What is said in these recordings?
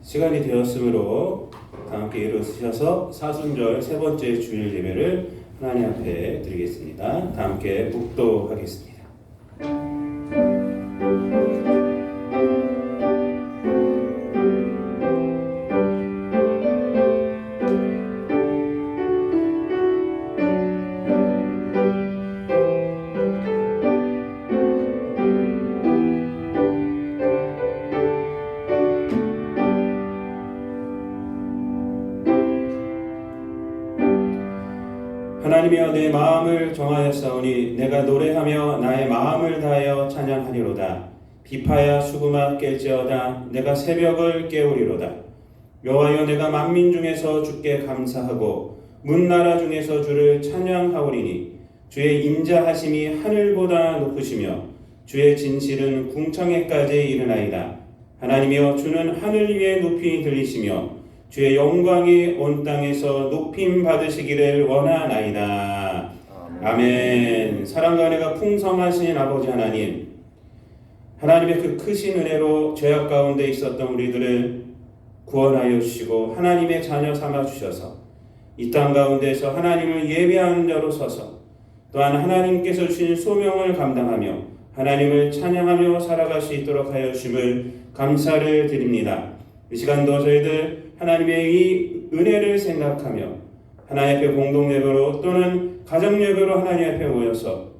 시간이 되었으므로 다 함께 일어서셔서 사순절 세 번째 주일 예배를 하나님 앞에 드리겠습니다. 다 함께 묵도하겠습니다. 하나님이여 내 마음을 정하였사오니 내가 노래하며 나의 마음을 다하여 찬양하리로다. 비파야 수금아 깰지어다. 내가 새벽을 깨우리로다. 여호와여 내가 만민 중에서 주께 감사하고 문나라 중에서 주를 찬양하오리니 주의 인자하심이 하늘보다 높으시며 주의 진실은 궁창에까지 이르나이다. 하나님이여 주는 하늘 위에 높이 들리시며 주의 영광이 온 땅에서 높임 받으시기를 원하나이다. 아멘. 사랑과 은혜가 풍성하신 아버지 하나님, 하나님의 그 크신 은혜로 죄악 가운데 있었던 우리들을 구원하여 주시고 하나님의 자녀 삼아 주셔서 이 땅 가운데서 하나님을 예배하는 자로 서서 또한 하나님께서 주신 소명을 감당하며 하나님을 찬양하며 살아갈 수 있도록 하여 주심을 감사를 드립니다. 이 시간도 저희들 하나님의 이 은혜를 생각하며 하나님 앞에 공동 예배로 또는 가정 예배로 하나님 앞에 모여서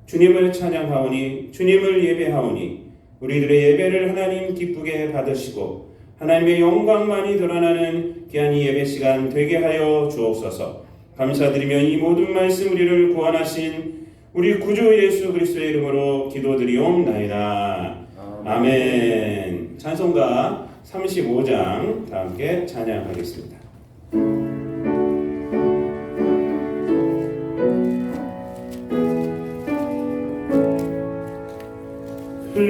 주님을 찬양하오니 주님을 예배하오니 우리들의 예배를 하나님 기쁘게 받으시고 하나님의 영광만이 드러나는 귀한 이 예배 시간 되게 하여 주옵소서. 감사드리며 이 모든 말씀 우리를 구원하신 우리 구주 예수 그리스도의 이름으로 기도드리옵나이다. 아멘. 찬송가 35장 다 함께 찬양하겠습니다. 주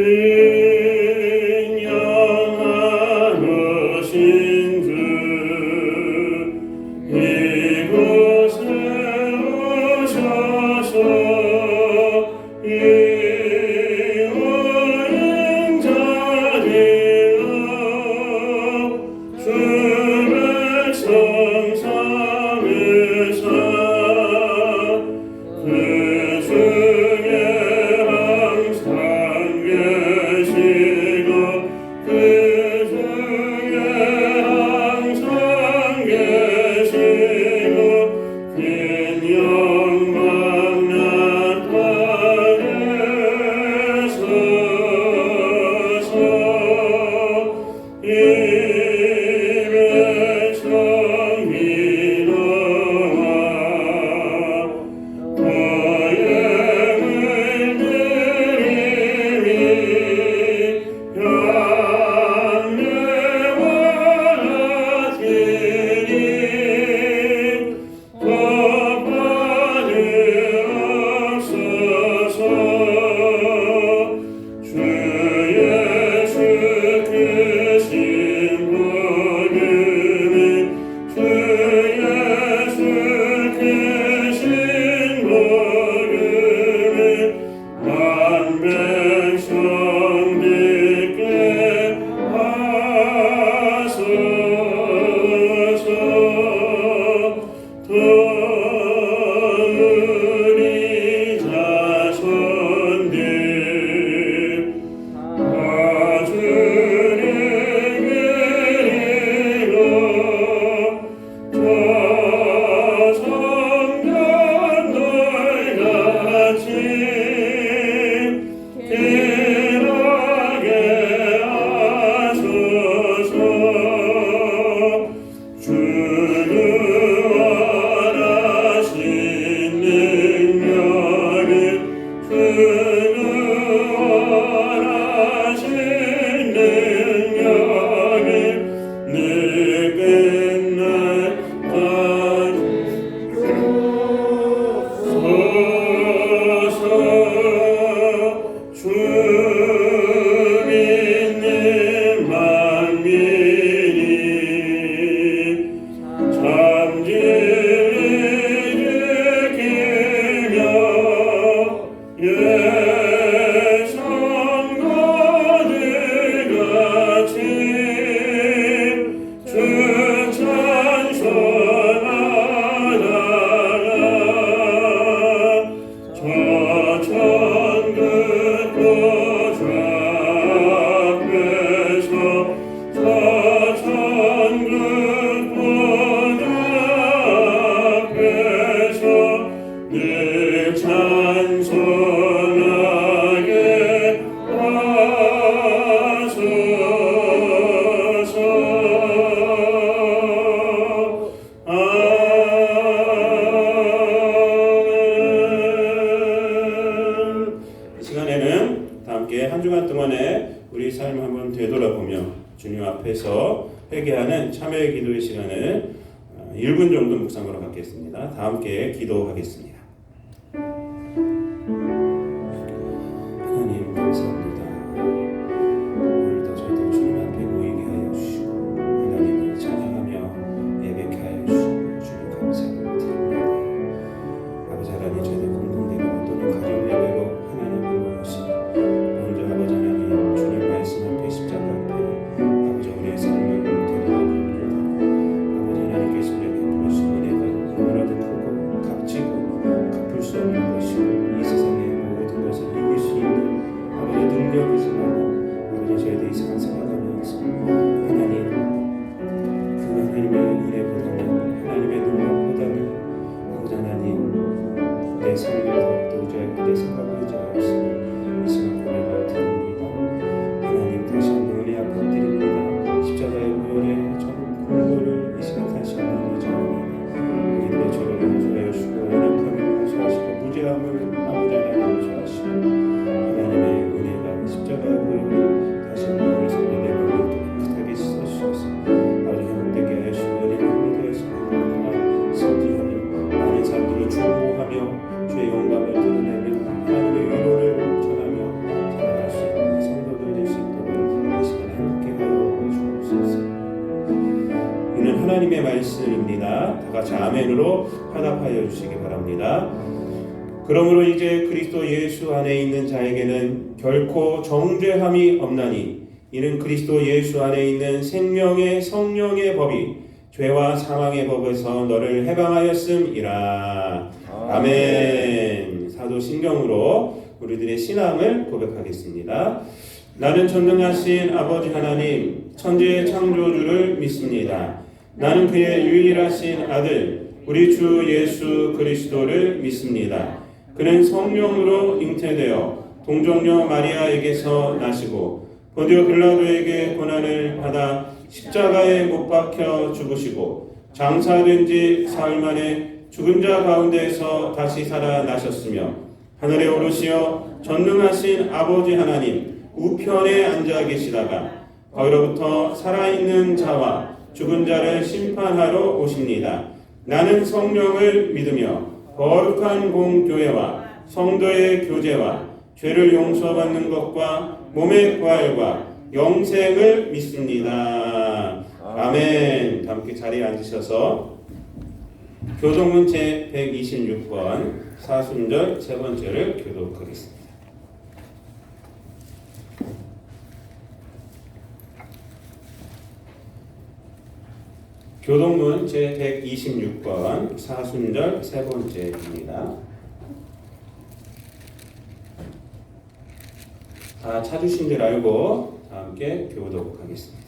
예수 크신 앞에서 회개하는 참여의 기도의 시간을 1분 정도 묵상으로 갖겠습니다. 다 함께 기도하겠습니다. 하나님 감사합니다. 오늘도 저희들 주님 앞에 모이게 하여 주시고 하나님을 찬양하며 예배케 하여 주시고 주님 감사를 드립니다. 아버지 하나님 저희들 공동예배로 또는 가정 예배로 하나님 앞에 모였습니다. 먼저 아버지 하나님 주님 말씀 앞에 십자가 앞에 아버지 우리의 삶을 드려드립니다. 아버지 하나님께서 우리에게 베푸신 은혜가 너무나도 크고 값지고 갚을 수 없는 것이고 이 세상의 모든 것을 이길 수 있는 아버지 능력이지만 아버지 저희들이 세상 살아가면서 하나님 그 하나님의 은혜보다는 하나님의 능력보다는 아버지 하나님 내 삶을 더욱더 의지하고 내 생각을 의지하였으며 이 시간 고백을 드립니다. 하나님 다시 한번 은혜 앞에 드립니다. 십자가의 보혈의 전 공로를 이 시간 다시 한번 의지합니다. 우리들의 죄를 용서하여 주시고 연약함을 용서하시고 무죄함을 아버지 하나님 용서하시고 하나님의 은혜가 십자가의 보혈을 다시 한번 우리 삶에 내려오게 깨끗하게 씻어주셔서 아버지 회복되게 하여 주시고 은혜가 힘이 되었습니다. 성기하며 많은 사람들을 중보하며 주의 영광을 드러내며 하나님의 위로를 전하며 살아갈 수 있는 성도들 될 수 있도록 이 시간 함께 하여 주옵소서. 이는 하나님의 말씀입니다. 다 같이 아멘으로 화답하여 주시기 바랍니다. 그러므로 이제 그리스도 예수 안에 있는 자에게는 결코 정죄함이 없나니 이는 그리스도 예수 안에 있는 생명의 성령의 법이 죄와 사망의 법에서 너를 해방하였음이라. 아멘. 사도신경으로 우리들의 신앙을 고백하겠습니다. 나는 전능하신 아버지 하나님 천지의 창조주를 믿습니다. 나는 그의 유일하신 아들 우리 주 예수 그리스도를 믿습니다. 그는 성령으로 잉태되어 동정녀 마리아에게서 나시고 본디오 빌라도에게 고난을 받아 십자가에 못 박혀 죽으시고 장사된 지 사흘 만에 죽은 자 가운데에서 다시 살아나셨으며 하늘에 오르시어 전능하신 아버지 하나님 우편에 앉아 계시다가 거기로부터 살아있는 자와 죽은 자를 심판하러 오십니다. 나는 성령을 믿으며 거룩한 공교회와 성도의 교제와 죄를 용서받는 것과 몸의 부활과 영생을 믿습니다. 아멘. 함께 자리에 앉으셔서 교동문 제 126번 사순절 세 번째를 교독하겠습니다. 교동문 제 126번 사순절 세 번째입니다. 다 찾으신 줄 알고 함께 교독하겠습니다.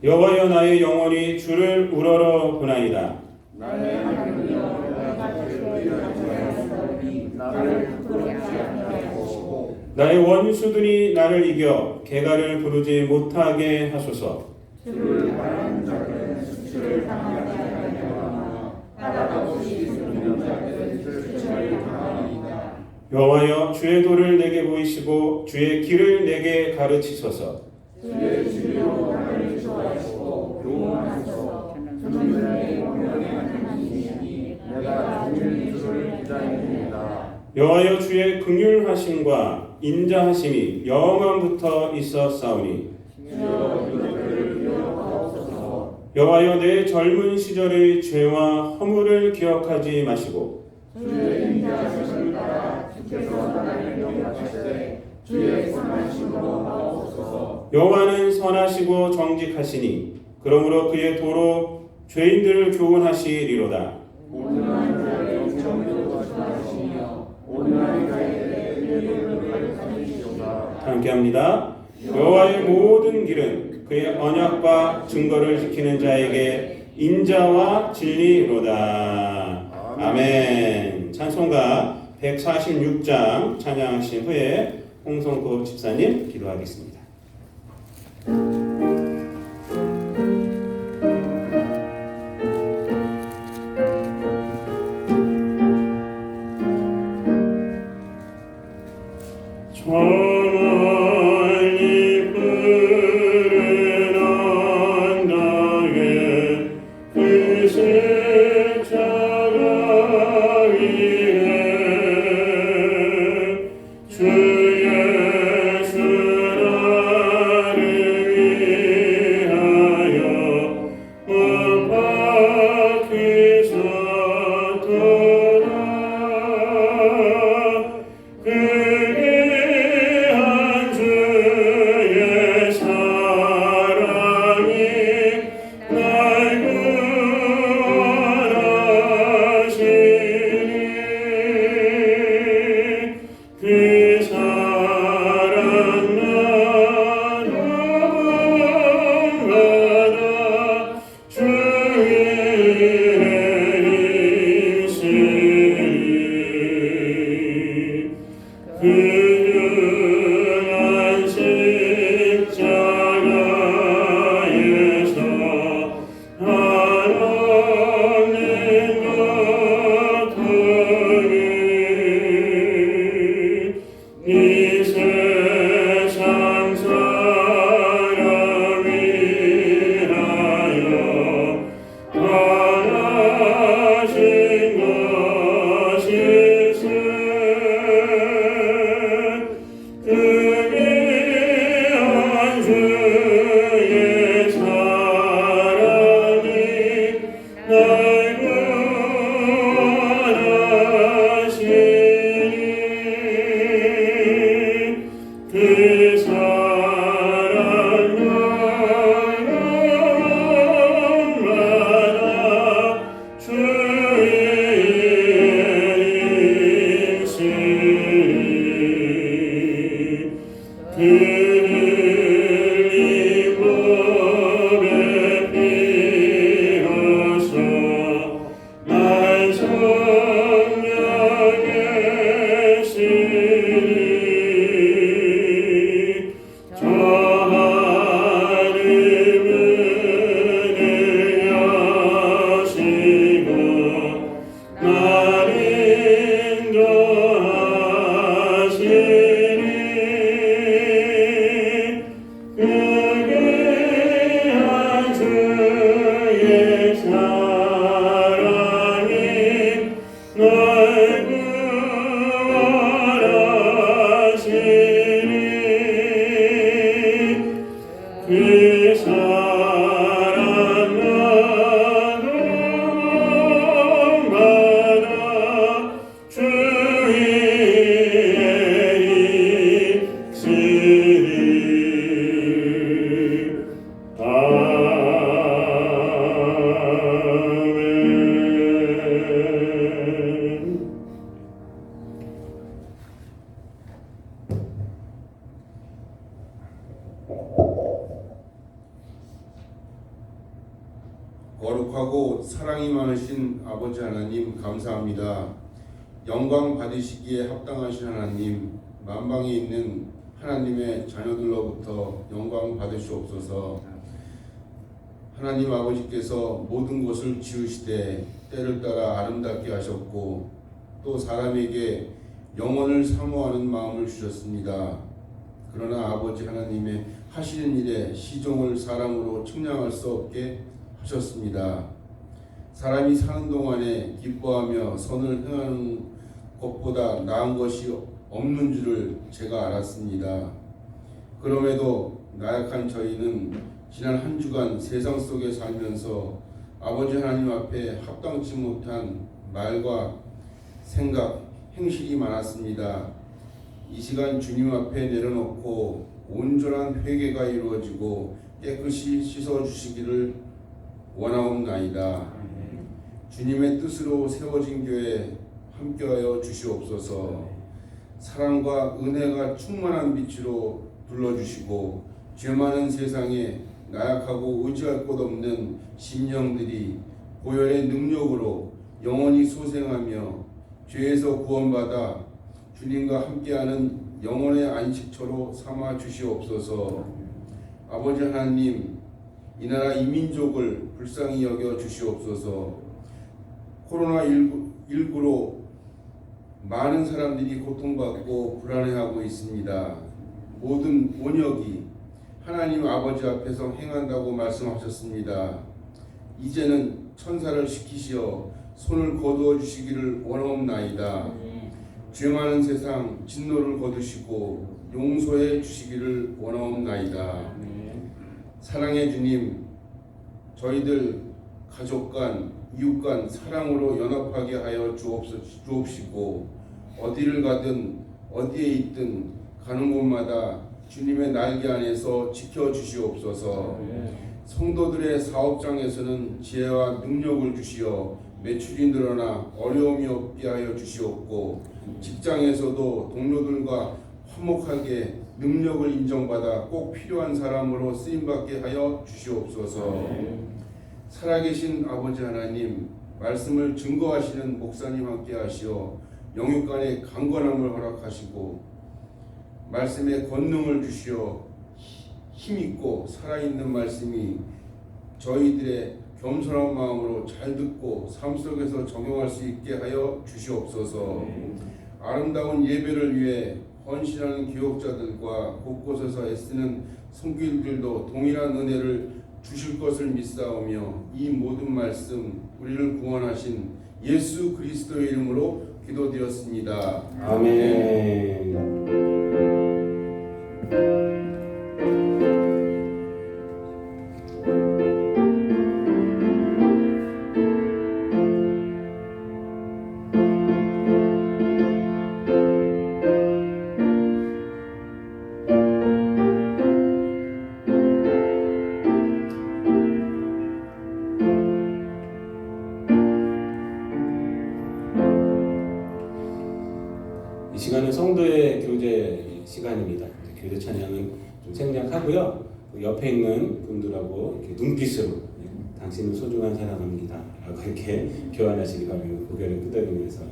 여호와여 나의 영혼이 주를 우러러 보나이다. 나의 하나님이여 내가 주를 위하였사오니 나를 부끄럽지 않게 하시고 나의 원수들이 나를 이겨 개가를 부르지 못하게 하소서. 주를 바라는 자들은 수치를 당하지 아니하나 바라없이 숨는 자들은 수치를 당하리이다. 여호와여 주의 도를 내게 보이시고 주의 길을 내게 가르치소서. 주의 진리로 나를 인도하시고 교훈하소서. 주는 내 영혼의 하나님이시니 내가 종일 주를 기다립니다. 여호와여 주의 긍휼하심과 인자하심이 영원부터 있었사오니 주여 이것들을 기억하옵소서. 여호와여 내 젊은 시절의 죄와 허물을 기억하지 마시고 주의 인자하심을 따라 주께서 나를 영접하시되 주의 선하심으로 하옵소서. 여호와는 선하시고 정직하시니 그러므로 그의 도로 죄인들을 교훈하시리로다. 온유한 자의 영정을 주하시며 온유한 자에게 의를 가르치시도다. 함께합니다. 여호와의 모든 길은 그의 언약과 증거를 지키는 자에게 인자와 진리로다. 아멘. 찬송가 146장 찬양하신 후에 홍성구 집사님 기도하겠습니다. 멀리 거룩하고 사랑이 많으신 아버지 하나님 감사합니다. 영광 받으시기에 합당하신 하나님, 만방에 있는 하나님의 자녀들로부터 영광 받으시옵소서. 하나님 아버지께서 모든 것을 지으시되 때를 따라 아름답게 하셨고 또 사람에게 영원을 사모하는 마음을 주셨습니다. 그러나 아버지 하나님의 하시는 일에 시종을 사람으로 측량할 수 없게 하셨습니다. 사람이 사는 동안에 기뻐하며 선을 행하는 것보다 나은 것이 없는 줄을 제가 알았습니다. 그럼에도 나약한 저희는 지난 한 주간 세상 속에 살면서 아버지 하나님 앞에 합당치 못한 말과 생각, 행실이 많았습니다. 이 시간 주님 앞에 내려놓고 온전한 회개가 이루어지고 깨끗이 씻어주시기를 원하옵나이다. 주님의 뜻으로 세워진 교회 함께하여 주시옵소서. 사랑과 은혜가 충만한 빛으로 둘러주시고 죄 많은 세상에 나약하고 의지할 곳 없는 심령들이 보혈의 능력으로 영원히 소생하며 죄에서 구원받아 주님과 함께하는 영혼의 안식처로 삼아 주시옵소서. 아버지 하나님, 이 나라 이 민족을 불쌍히 여겨 주시옵소서. 코로나19로 많은 사람들이 고통받고 불안해하고 있습니다. 모든 온역이 하나님 아버지 앞에서 행한다고 말씀하셨습니다. 이제는 천사를 시키시어 손을 거두어 주시기를 원하옵나이다. 죄 많은 세상 진노를 거두시고 용서해 주시기를 원하옵나이다. 사랑의 주님, 저희들 가족 간, 이웃 간 사랑으로 연합하게 하여 주옵시고 어디를 가든 어디에 있든 가는 곳마다 주님의 날개 안에서 지켜주시옵소서. 성도들의 사업장에서는 지혜와 능력을 주시어 매출이 늘어나 어려움이 없게 하여 주시옵고 직장에서도 동료들과 화목하게 능력을 인정받아 꼭 필요한 사람으로 쓰임받게 하여 주시옵소서. 살아계신 아버지 하나님, 말씀을 증거하시는 목사님 함께 하시어 영육간의 강건함을 허락하시고 말씀의 권능을 주시어 힘있고 살아있는 말씀이 저희들의 겸손한 마음으로 잘 듣고 삶 속에서 적용할 수 있게 하여 주시옵소서. 아름다운 예배를 위해 헌신하는 기억자들과 곳곳에서 애쓰는 성도들도 동일한 은혜를 주실 것을 믿사오며 이 모든 말씀 우리를 구원하신 예수 그리스도의 이름으로 기도드렸습니다. 아멘. 이 시간은 성도의 교제 시간입니다. 교제 찬양은 좀 생략하고요. 옆에 있는 분들하고 이렇게 눈빛으로 당신은 소중한 사랑합니다 라고 이렇게 교환하시기 바라며 고개를 끄덕이면서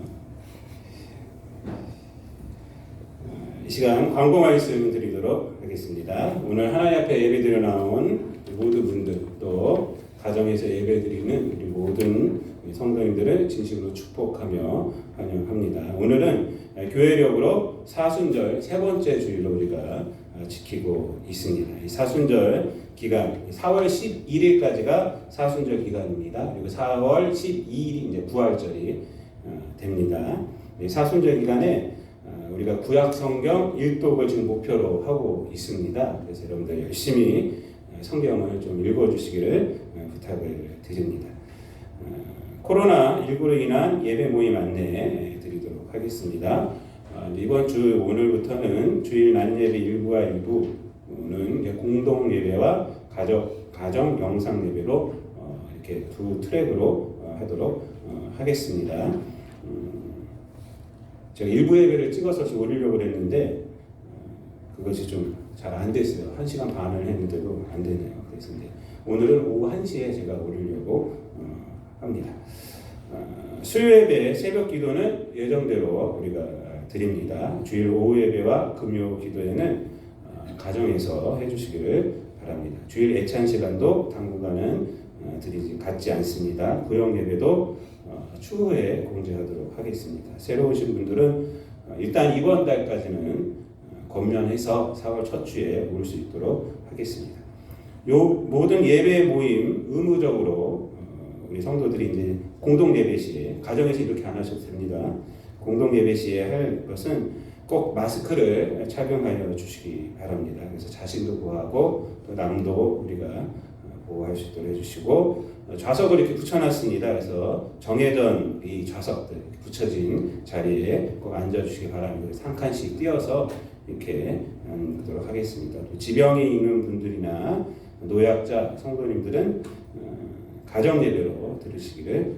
이 시간 광고 말씀 드리도록 하겠습니다. 오늘 하나님 앞에 예배 드려 나온 모든 분들 또 가정에서 예배 드리는 우리 모든 성도님들을 진심으로 축복하며 환영합니다. 오늘은 교회력으로 사순절 세 번째 주일로 우리가 지키고 있습니다. 이 사순절 기간 4월 11일까지가 사순절 기간입니다. 그리고 4월 12일이 이제 부활절이 됩니다. 사순절 기간에 우리가 구약 성경 일독을 지금 목표로 하고 있습니다. 그래서 여러분들 열심히 성경을 좀 읽어주시기를 부탁을 드립니다. 코로나19로 인한 예배 모임 안내 드리도록 하겠습니다. 이번 주 오늘부터는 주일 낮예배 일부와 일부는 공동 예배와 가정 영상 예배로 이렇게 두 트랙으로 하도록 하겠습니다. 제가 일부 예배를 찍어서 올리려고 했는데 그것이 좀 잘 안 됐어요. 1시간 반을 했는데도 안 되네요. 그래서 이제 오늘은 오후 1시에 제가 올리려고 합니다. 수요 예배 새벽 기도는 예정대로 우리가 드립니다. 주일 오후 예배와 금요 기도에는 가정에서 해주시기를 바랍니다. 주일 애찬 시간도 당분간은 갖지 않습니다. 구역 예배도 추후에 공지하도록 하겠습니다. 새로 오신 분들은 일단 이번 달까지는 권면해서 4월 첫 주에 올 수 있도록 하겠습니다. 요 모든 예배 모임 의무적으로 우리 성도들이 이제 공동 예배 시에 가정에서 이렇게 안 하셔도 됩니다. 공동 예배 시에 할 것은 꼭 마스크를 착용하여 주시기 바랍니다. 그래서 자신도 보호하고 또 남도 우리가 보호할 수 있도록 해주시고 좌석을 이렇게 붙여놨습니다. 그래서 정해전 이 좌석들 붙여진 자리에 꼭 앉아주시기 바랍니다. 그래서 한 칸씩 띄어서 이렇게 하도록 하겠습니다. 또 지병이 있는 분들이나 노약자 성도님들은 가정 예배로 들으시기를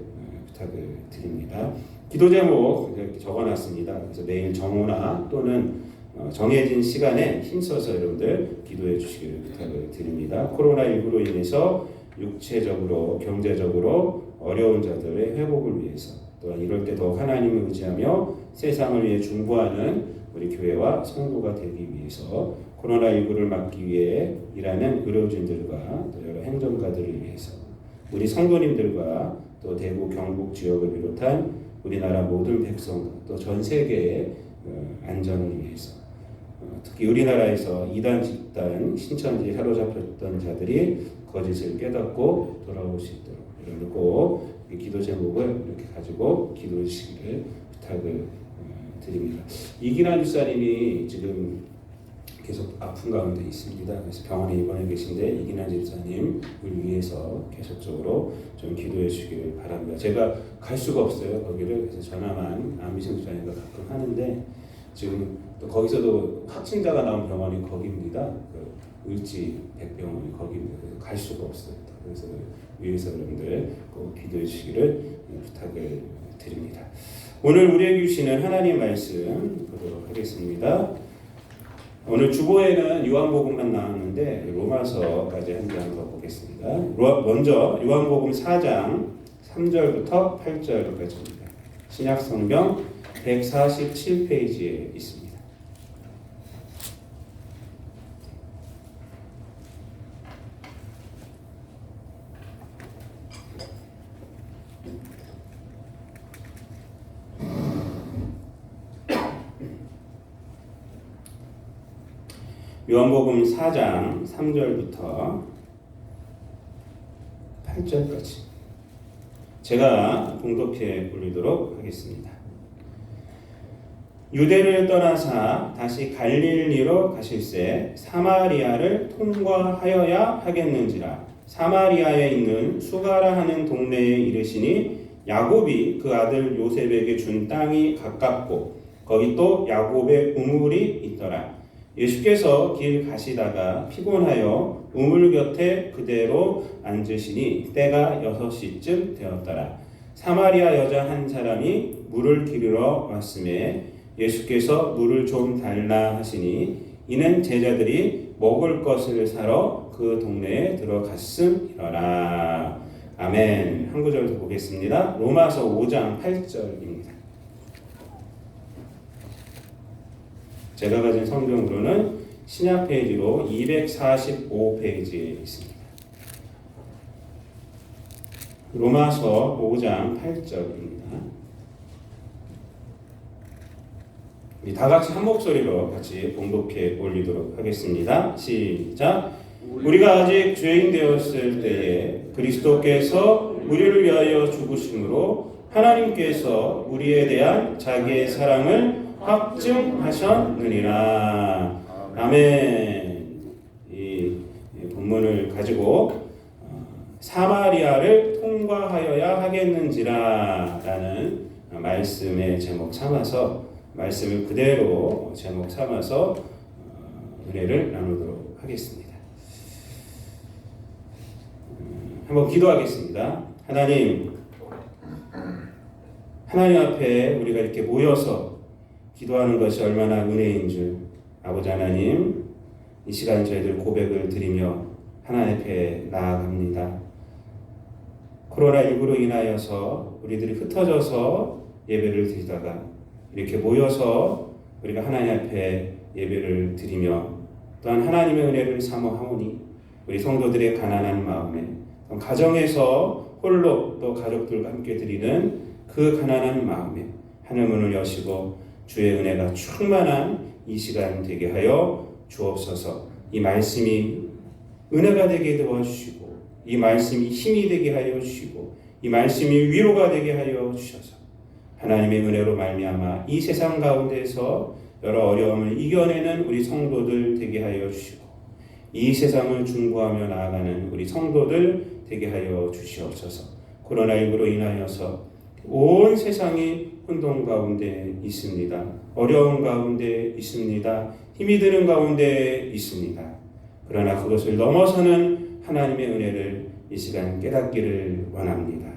부탁을 드립니다. 기도 제목 이렇게 적어놨습니다. 그래서 매일 정오나 또는 정해진 시간에 힘써서 여러분들 기도해 주시기를 부탁을 드립니다. 코로나19로 인해서 육체적으로 경제적으로 어려운 자들의 회복을 위해서 또한 이럴 때 더욱 하나님을 의지하며 세상을 위해 중보하는 우리 교회와 성도가 되기 위해서 코로나19를 막기 위해 일하는 의료진들과 또 여러 행정가들을 위해서 우리 성도님들과 또 대구 경북 지역을 비롯한 우리나라 모든 백성과 또 전 세계의 안전을 위해서 특히 우리나라에서 이단 집단 신천지에 사로잡혔던 자들이 거짓을 깨닫고 돌아올 수 있도록 여러분 꼭 기도 제목을 이렇게 가지고 기도해 주시기를 부탁을 드립니다. 이기란 집사님이 지금 계속 아픈 가운데 있습니다. 그래서 병원에 입원해 계신데 이기란 집사님을 위해서 계속적으로 좀 기도해 주시기를 바랍니다. 제가 갈 수가 없어요. 거기를. 그래서 전화만 안미생 집사님과 가끔 하는데 지금 또 거기서도 확진자가 나온 병원이 거기입니다. 그 을지 백병원이 거기입니다. 그래서 갈 수가 없어요. 그래서 위해서 여러분들 꼭 기도해 주시기를 부탁을 드립니다. 오늘 우리에게 주시는 하나님 말씀 보도록 하겠습니다. 오늘 주보에는 요한복음만 나왔는데 로마서까지 한 장 더 보겠습니다. 먼저 요한복음 4장 3절부터 8절까지입니다. 신약성경 147페이지에 있습니다. 요한복음 4장 3절부터 8절까지 제가 봉독해 올리도록 하겠습니다. 유대를 떠나사 다시 갈릴리로 가실새 사마리아를 통과하여야 하겠는지라. 사마리아에 있는 수가라 하는 동네에 이르시니 야곱이 그 아들 요셉에게 준 땅이 가깝고 거기 또 야곱의 우물이 있더라. 예수께서 길 가시다가 피곤하여 우물 곁에 그대로 앉으시니 때가 6시쯤 되었더라. 사마리아 여자 한 사람이 물을 기르러 왔음에 예수께서 물을 좀 달라 하시니 이는 제자들이 먹을 것을 사러 그 동네에 들어갔음이러라. 아멘. 한 구절 더 보겠습니다. 로마서 5장 8절입니다. 제가 가진 성경으로는 신약 페이지로 245페이지에 있습니다. 로마서 5장 8절입니다. 다 같이 한 목소리로 같이 봉독해 올리도록 하겠습니다. 시작. 우리가 아직 죄인 되었을 때에 그리스도께서 우리를 위하여 죽으심으로 하나님께서 우리에 대한 자기의 사랑을 확증하셨느니라. 아멘. 이 본문을 가지고 사마리아를 통과하여야 하겠는지라 라는 말씀의 제목 삼아서 말씀을 그대로 제목 삼아서 은혜를 나누도록 하겠습니다. 한번 기도하겠습니다. 하나님 앞에 우리가 이렇게 모여서 기도하는 것이 얼마나 은혜인 줄 아버지 하나님 이 시간 저희들 고백을 드리며 하나님 앞에 나아갑니다. 코로나19로 인하여서 우리들이 흩어져서 예배를 드리다가 이렇게 모여서 우리가 하나님 앞에 예배를 드리며 또한 하나님의 은혜를 사모하오니 우리 성도들의 가난한 마음에 가정에서 홀로 또 가족들과 함께 드리는 그 가난한 마음에 하늘 문을 여시고 주의 은혜가 충만한 이 시간 되게 하여 주옵소서. 이 말씀이 은혜가 되게 도와주시고 이 말씀이 힘이 되게 하여 주시고 이 말씀이 위로가 되게 하여 주셔서 하나님의 은혜로 말미암아 이 세상 가운데서 여러 어려움을 이겨내는 우리 성도들 되게 하여 주시고 이 세상을 중보하며 나아가는 우리 성도들 되게 하여 주시옵소서. 코로나19로 인하여서 온 세상이 혼돈 가운데 있습니다. 어려움 가운데 있습니다. 힘이 드는 가운데 있습니다. 그러나 그것을 넘어서는 하나님의 은혜를 이 시간 깨닫기를 원합니다.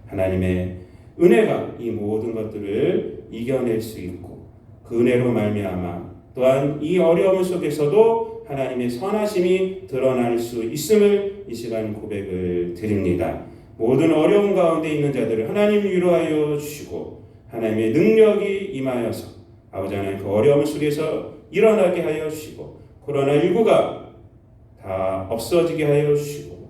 하나님의 은혜가 이 모든 것들을 이겨낼 수 있고 그 은혜로 말미암아 또한 이 어려움 속에서도 하나님의 선하심이 드러날 수 있음을 이 시간 고백을 드립니다. 모든 어려움 가운데 있는 자들을 하나님 위로하여 주시고 하나님의 능력이 임하여서 아버지 하나님 그 어려움 속에서 일어나게 하여 주시고 코로나19가 다 없어지게 하여 주시고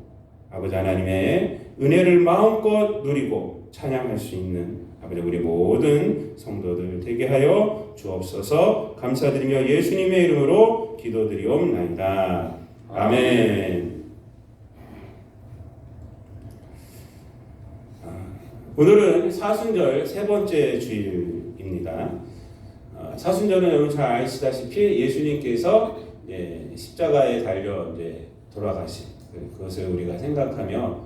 아버지 하나님의 은혜를 마음껏 누리고 찬양할 수 있는 아버지 우리 모든 성도들 되게 하여 주옵소서. 감사드리며 예수님의 이름으로 기도드리옵나이다. 아멘. 오늘은 사순절 세 번째 주일입니다. 사순절은 여러분 잘 아시다시피 예수님께서 십자가에 달려 돌아가신 그것을 우리가 생각하며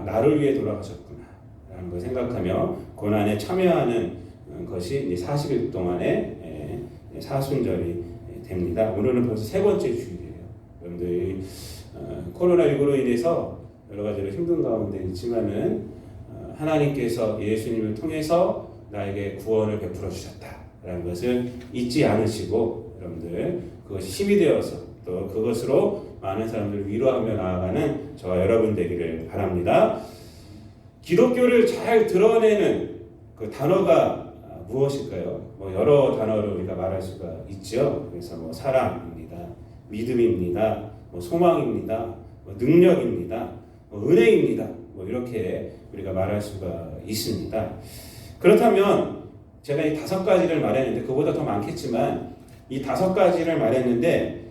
나를 위해 돌아가셨구나라는 걸 생각하며 고난에 참여하는 것이 40일 동안의 사순절이 됩니다. 오늘은 벌써 세 번째 주일이에요. 여러분들이 코로나19로 인해서 여러 가지로 힘든 가운데 있지만은 하나님께서 예수님을 통해서 나에게 구원을 베풀어 주셨다라는 것을 잊지 않으시고 여러분들 그것이 힘이 되어서 또 그것으로 많은 사람들을 위로하며 나아가는 저와 여러분 되기를 바랍니다. 기독교를 잘 드러내는 그 단어가 무엇일까요? 여러 단어를 우리가 말할 수가 있죠. 그래서 사랑입니다, 믿음입니다, 소망입니다, 능력입니다, 은혜입니다. 이렇게 우리가 말할 수가 있습니다. 그렇다면 제가 이 5가지를 말했는데 그보다 더 많겠지만 이 5가지를 말했는데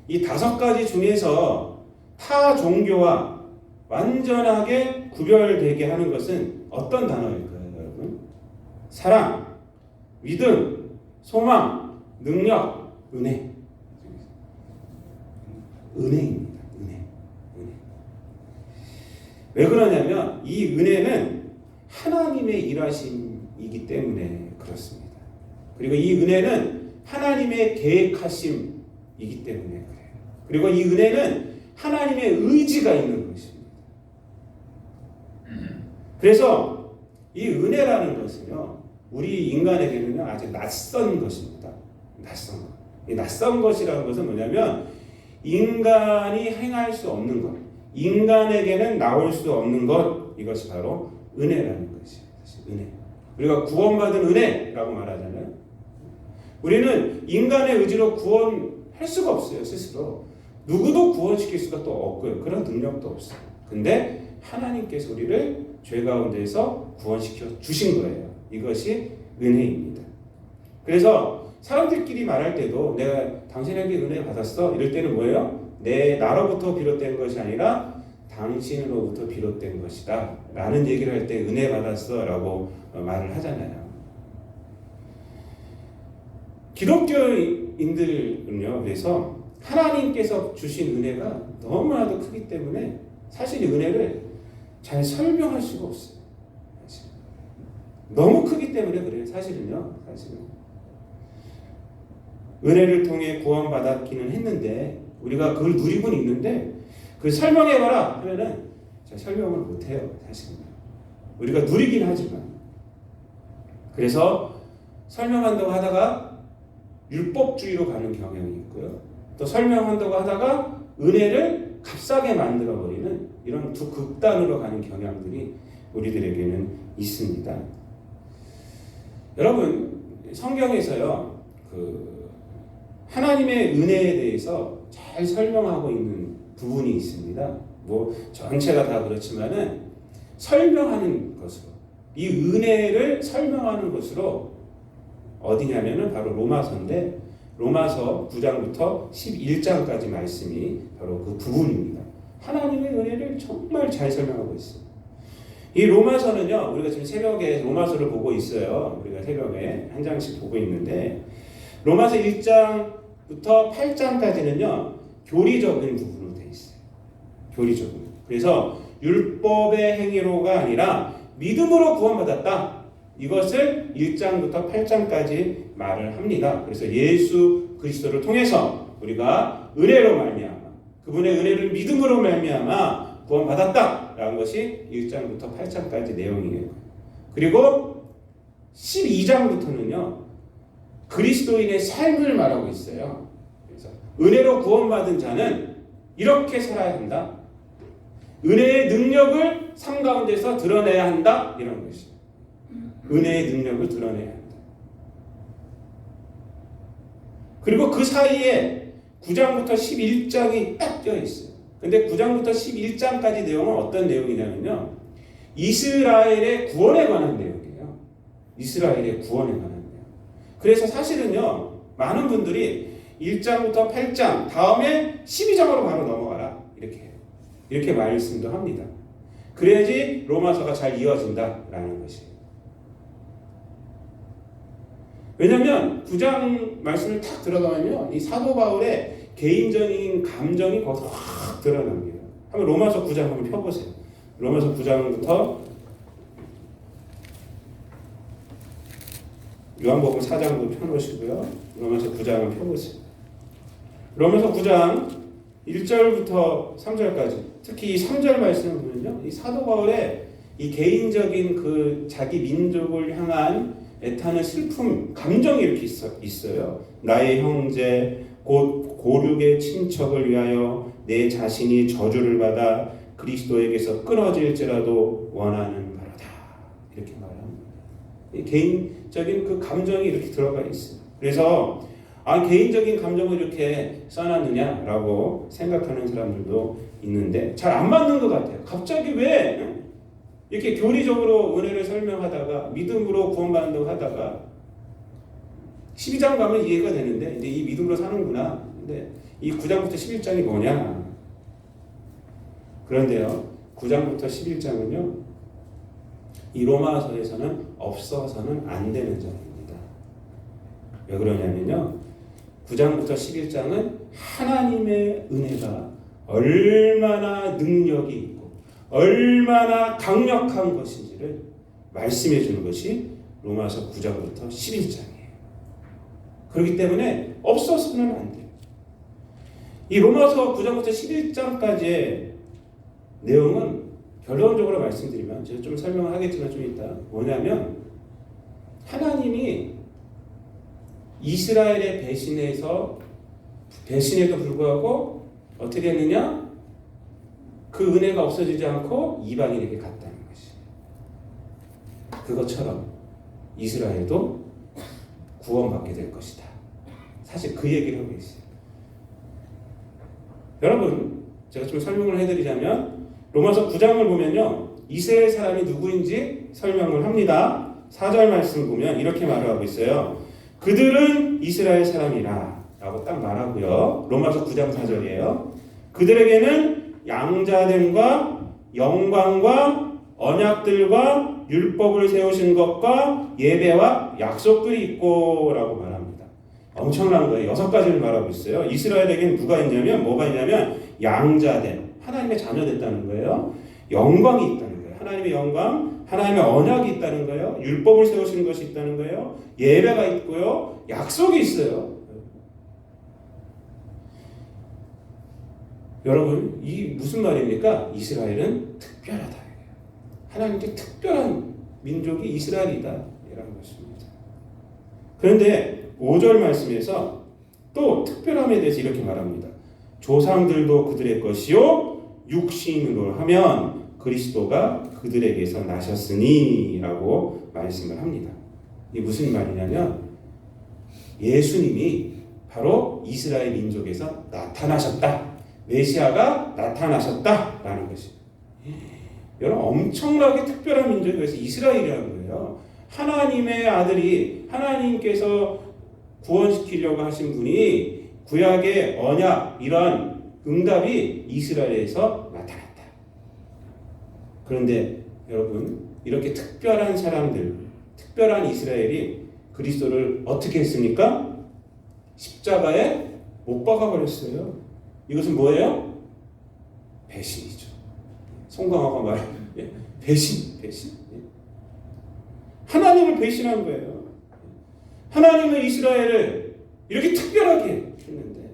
이 5가지 중에서 타 종교와 완전하게 구별되게 하는 것은 어떤 단어일까요, 여러분? 사랑, 믿음, 소망, 능력, 은혜. 은혜입니다. 은혜. 왜 그러냐면 이 은혜는 하나님의 일하심이기 때문에 그렇습니다. 그리고 이 은혜는 하나님의 계획하심이기 때문에 그래요. 그리고 이 은혜는 하나님의 의지가 있는 것입니다. 그래서 이 은혜라는 것은요, 우리 인간에게는요 아주 낯선 것입니다. 낯선 것. 이 낯선 것이라는 것은 뭐냐면 인간이 행할 수 없는 것, 인간에게는 나올 수 없는 것, 이것이 바로 은혜라는 것이에요. 은혜. 우리가 구원받은 은혜라고 말하잖아요. 우리는 인간의 의지로 구원할 수가 없어요, 스스로. 누구도 구원시킬 수가 또 없고요. 그런 능력도 없어요. 근데 하나님께서 우리를 죄 가운데서 구원시켜 주신 거예요. 이것이 은혜입니다. 그래서 사람들끼리 말할 때도 내가 당신에게 은혜 받았어 이럴 때는 뭐예요? 나로부터 비롯된 것이 아니라 당신으로부터 비롯된 것이다 라는 얘기를 할 때 은혜 받았어 라고 말을 하잖아요. 기독교인들은요, 그래서 하나님께서 주신 은혜가 너무나도 크기 때문에 사실 이 은혜를 잘 설명할 수가 없어요. 사실. 너무 크기 때문에 그래요. 사실은요. 은혜를 통해 구원받았기는 했는데 우리가 그걸 누리고는 있는데 그 설명해봐라 하면은 잘 설명을 못해요. 사실은. 우리가 누리긴 하지만. 그래서 설명한다고 하다가 율법주의로 가는 경향이 있고요. 또 설명한다고 하다가 은혜를 값싸게 만들어버리는 이런 두 극단으로 가는 경향들이 우리들에게는 있습니다. 여러분, 성경에서요, 하나님의 은혜에 대해서 잘 설명하고 있는 부분이 있습니다. 뭐 전체가 다 그렇지만은 설명하는 것으로, 이 은혜를 설명하는 것으로 어디냐면은 바로 로마서인데, 로마서 9장부터 11장까지 말씀이 바로 그 부분입니다. 하나님의 은혜를 정말 잘 설명하고 있어요. 이 로마서는요, 우리가 지금 새벽에 로마서를 보고 있어요. 우리가 새벽에 한 장씩 보고 있는데, 로마서 1장부터 8장까지는요, 교리적인 부분으로 되어 있어요. 교리적으로. 그래서 율법의 행위로가 아니라 믿음으로 구원받았다. 이것을 1장부터 8장까지 말을 합니다. 그래서 예수 그리스도를 통해서 우리가 은혜로 말미암아, 그분의 은혜를 믿음으로 말미암아 구원받았다라는 것이 1장부터 8장까지 내용이에요. 그리고 12장부터는요, 그리스도인의 삶을 말하고 있어요. 그래서 은혜로 구원받은 자는 이렇게 살아야 한다. 은혜의 능력을 삶 가운데서 드러내야 한다. 이런 것이에요. 은혜의 능력을 드러내야 한다. 그리고 그 사이에 9장부터 11장이 딱 껴 있어요. 근데 9장부터 11장까지 내용은 어떤 내용이냐면요, 이스라엘의 구원에 관한 내용이에요. 이스라엘의 구원에 관한 내용. 그래서 사실은요, 많은 분들이 1장부터 8장 다음에 12장으로 바로 넘어가라 이렇게 해요. 이렇게 말씀도 합니다. 그래야지 로마서가 잘 이어진다라는 것이에요. 왜냐하면 9장 말씀을 탁 들어가면요, 이 사도 바울의 개인적인 감정이 거기서 확 드러납니다. 한번 로마서 9장 한번 펴보세요. 로마서 9장부터 요한복음 4장도 펴놓으시고요. 로마서 9장을 펴보세요. 로마서 9장 1절부터 3절까지, 특히 이 3절 말씀을 보면요, 이 사도 바울의 이 개인적인 그 자기 민족을 향한 애타는 슬픔, 감정이 이렇게 있어요. 나의 형제, 곧 고륙의 친척을 위하여 내 자신이 저주를 받아 그리스도에게서 끊어질지라도 원하는 바로다. 이렇게 말합니다. 이 개인적인 그 감정이 이렇게 들어가 있어요. 그래서 개인적인 감정을 이렇게 써놨느냐라고 생각하는 사람들도 있는데 잘 안 맞는 것 같아요. 갑자기 왜 이렇게 교리적으로 은혜를 설명하다가 믿음으로 구원받는다고 하다가 12장 가면 이해가 되는데 이제 이 믿음으로 사는구나. 근데 이 9장부터 11장이 뭐냐? 그런데요, 9장부터 11장은요, 이 로마서에서는 없어서는 안 되는 장입니다. 왜 그러냐면요, 9장부터 11장은 하나님의 은혜가 얼마나 능력이 있고 얼마나 강력한 것인지를 말씀해 주는 것이 로마서 9장부터 11장이에요. 그렇기 때문에 없어서는 안 돼요. 이 로마서 9장부터 11장까지의 내용은 결론적으로 말씀드리면, 제가 좀 설명을 하겠지만 좀 이따, 뭐냐면 하나님이 이스라엘의 배신에도 불구하고 어떻게 했느냐? 그 은혜가 없어지지 않고 이방인에게 갔다는 것이. 그것처럼 이스라엘도 구원받게 될 것이다. 사실 그 얘기를 하고 있어요. 여러분, 제가 좀 설명을 해드리자면 로마서 9장을 보면요, 이스라엘 사람이 누구인지 설명을 합니다. 4절 말씀 보면 이렇게 말을 하고 있어요. 그들은 이스라엘 사람이라 라고 딱 말하고요. 로마서 9장 4절이에요. 그들에게는 양자됨과 영광과 언약들과 율법을 세우신 것과 예배와 약속들이 있고 라고 말합니다. 엄청난 거예요. 6가지를 말하고 있어요. 이스라엘에게는 누가 있냐면, 뭐가 있냐면 양자됨, 하나님의 자녀 됐다는 거예요. 영광이 있다는 거예요. 하나님의 영광, 하나님의 언약이 있다는 거예요. 율법을 세우신 것이 있다는 거예요. 예배가 있고요. 약속이 있어요. 여러분, 이 무슨 말입니까? 이스라엘은 특별하다. 하나님께 특별한 민족이 이스라엘이다. 이런 것입니다. 그런데 5절 말씀에서 또 특별함에 대해서 이렇게 말합니다. 조상들도 그들의 것이요 육신으로 하면 그리스도가 그들에게서 나셨으니 라고 말씀을 합니다. 이게 무슨 말이냐면 예수님이 바로 이스라엘 민족에서 나타나셨다. 메시아가 나타나셨다라는 것입니다. 여러분 엄청나게 특별한 민족이 그래서 이스라엘이라는 거예요. 하나님의 아들이 하나님께서 구원시키려고 하신 분이 구약의 언약 이러한 응답이 이스라엘에서 나타났다. 그런데 여러분 이렇게 특별한 사람들, 특별한 이스라엘이 그리스도를 어떻게 했습니까? 십자가에 못 박아버렸어요. 이것은 뭐예요? 배신이죠. 송강호가 말해 배신. 하나님을 배신한 거예요. 하나님은 이스라엘을 이렇게 특별하게 했는데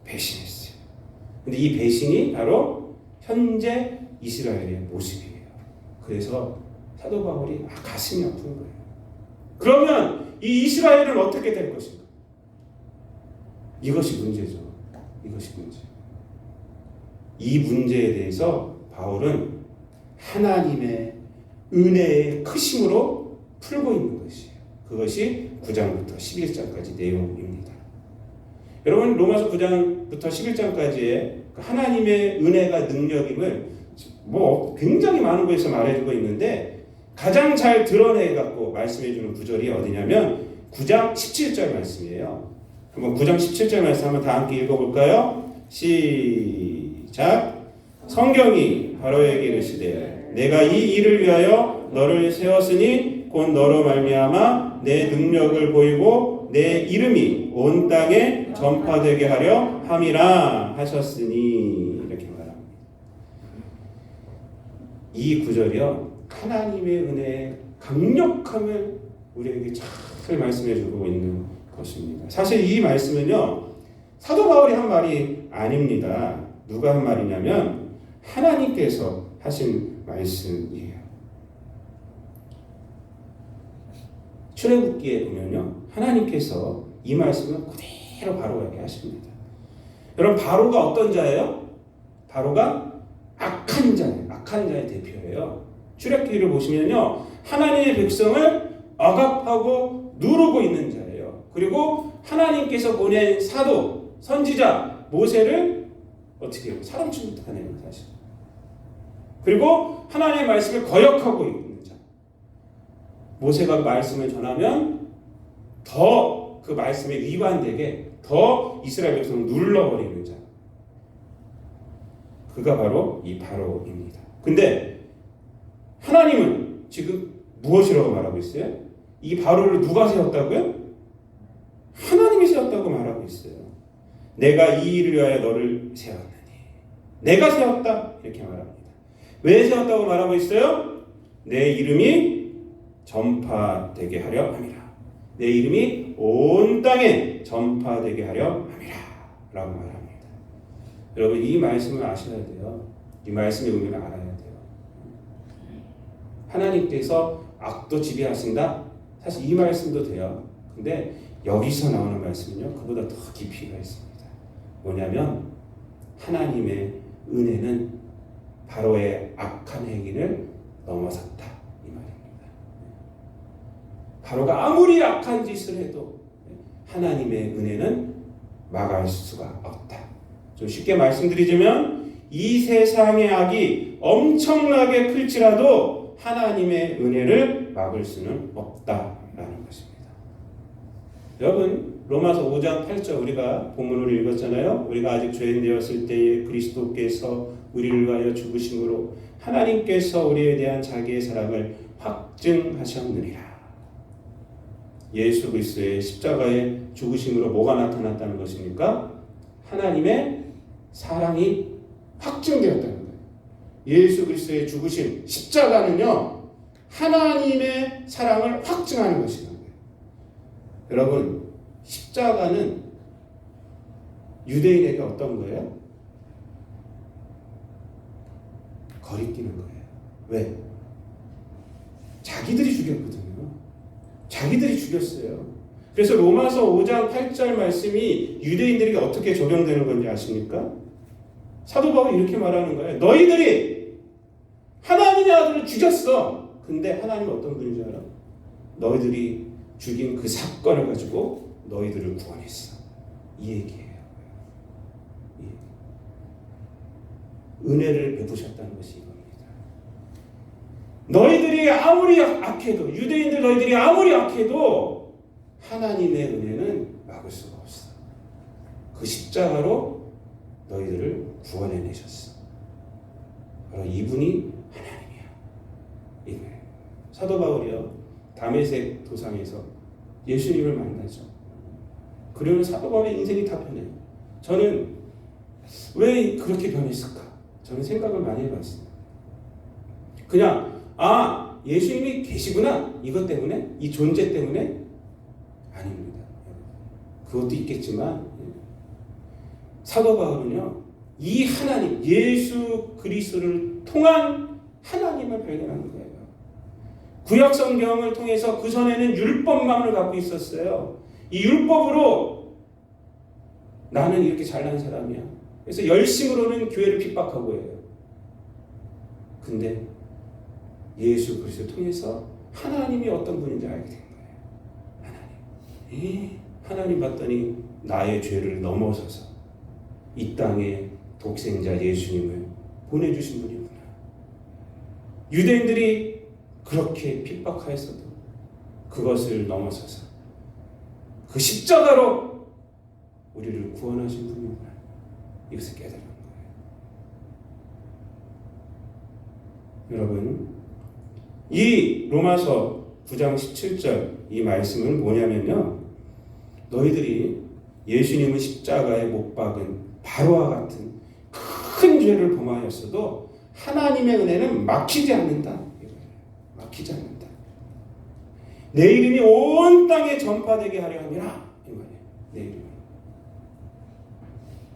배신했어요. 근데 이 배신이 바로 현재 이스라엘의 모습이에요. 그래서 사도 바울이 가슴이 아픈 거예요. 그러면 이 이스라엘은 어떻게 될 것인가? 이것이 문제죠. 이것이 문제. 이 문제에 대해서 바울은 하나님의 은혜의 크심으로 풀고 있는 것이에요. 그것이 9장부터 11장까지 내용입니다. 여러분 로마서 9장부터 11장까지의 하나님의 은혜가 능력임을 굉장히 많은 곳에서 말해주고 있는데 가장 잘 드러내갖고 말씀해주는 구절이 어디냐면 9장 17절 말씀이에요. 한번 9장 17절 말씀 한번 다 함께 읽어볼까요? 시작. 성경이 바로에게 이르시되 내가 이 일을 위하여 너를 세웠으니 곧 너로 말미암아 내 능력을 보이고 내 이름이 온 땅에 전파되게 하려 함이라 하셨으니 이렇게 말합니다. 이 구절이요 하나님의 은혜의 강력함을 우리에게 잘 말씀해 주고 있는 것입니다. 사실 이 말씀은요 사도 바울이 한 말이 아닙니다. 누가 한 말이냐면 하나님께서 하신 말씀이에요. 출애굽기에 보면요 하나님께서 이 말씀을 그대로 바로에게 하십니다. 여러분 바로가 어떤 자예요? 바로가 악한 자예요. 악한 자의 대표예요. 출애굽기를 보시면요 하나님의 백성을 억압하고 누르고 있는 자예요. 그리고 하나님께서 보낸 사도 선지자 모세를 어떻게 해요? 사람 취급하는 사실. 그리고 하나님의 말씀을 거역하고 있는 자. 모세가 말씀을 전하면 더 그 말씀에 위반되게 더 이스라엘 백성을 눌러버리는 자. 그가 바로 이 바로입니다. 근데 하나님은 지금 무엇이라고 말하고 있어요? 이 바로를 누가 세웠다고요? 하나님이 세웠다고 말하고 있어요. 내가 이 일을 위하여 너를 세웠느니 내가 세웠다 이렇게 말합니다. 왜 세웠다고 말하고 있어요? 내 이름이 전파되게 하려 함이라. 내 이름이 온 땅에 전파되게 하려 함이라 라고 말합니다. 여러분 이 말씀을 아셔야 돼요. 이 말씀의 의미를 알아야 돼요. 하나님께서 악도 지배하신다? 사실 이 말씀도 돼요. 근데 여기서 나오는 말씀은요 그보다 더 깊이가 있습니다. 뭐냐면 하나님의 은혜는 바로의 악한 행위를 넘어섰다 이 말입니다. 바로가 아무리 악한 짓을 해도 하나님의 은혜는 막을 수가 없다. 좀 쉽게 말씀드리자면 이 세상의 악이 엄청나게 클지라도 하나님의 은혜를 막을 수는 없다라는 것입니다. 여러분 로마서 5장 8절 우리가 본문을 읽었잖아요. 우리가 아직 죄인 되었을 때에 그리스도께서 우리를 위하여 죽으심으로 하나님께서 우리에 대한 자기의 사랑을 확증하셨느니라. 예수 그리스도의 십자가의 죽으심으로 뭐가 나타났다는 것입니까? 하나님의 사랑이 확증되었다는 거예요. 예수 그리스도의 죽으심, 십자가는요 하나님의 사랑을 확증하는 것이라는 거예요. 여러분 십자가는 유대인에게 어떤 거예요? 거리끼는 거예요. 왜? 자기들이 죽였거든요. 자기들이 죽였어요. 그래서 로마서 5장 8절 말씀이 유대인들에게 어떻게 적용되는 건지 아십니까? 사도 바울이 이렇게 말하는 거예요. 너희들이 하나님의 아들을 죽였어. 근데 하나님은 어떤 분인 줄 알아? 너희들이 죽인 그 사건을 가지고 너희들을 구원했어. 이 얘기예요. 은혜를 베푸셨다는 것이 이겁니다. 너희들이 아무리 악해도, 유대인들 너희들이 아무리 악해도 하나님의 은혜는 막을 수가 없어. 그 십자가로 너희들을 구원해내셨어. 바로 이분이 하나님이야. 이거예요. 사도 바울이요, 다메섹 도상에서 예수님을 만나죠. 그러면 사도 바울의 인생이 다 변해요. 저는 왜 그렇게 변했을까? 저는 생각을 많이 해봤어요. 그냥 예수님이 계시구나, 이것 때문에, 이 존재 때문에? 아닙니다. 그것도 있겠지만 사도 바울은요, 이 하나님, 예수 그리스도를 통한 하나님을 발견하는 거예요. 구약 성경을 통해서 그 전에는 율법만을 갖고 있었어요. 이 율법으로 나는 이렇게 잘난 사람이야. 그래서 열심으로는 교회를 핍박하고 해요. 근데 예수 그리스도를 통해서 하나님이 어떤 분인지 알게 된 거예요. 하나님 봤더니 나의 죄를 넘어서서 이 땅에 독생자 예수님을 보내주신 분이구나. 유대인들이 그렇게 핍박하였어도 그것을 넘어서서 그 십자가로 우리를 구원하신 분이구나. 이것을 깨달은 거예요. 여러분, 이 로마서 9장 17절 이 말씀은 뭐냐면요, 너희들이 예수님을 십자가에 못 박은 바로와 같은 큰 죄를 범하였어도 하나님의 은혜는 막히지 않는다. 막히지 않는다. 내 이름이 온 땅에 전파되게 하려 함이라. 이 말이에요. 내 이름이.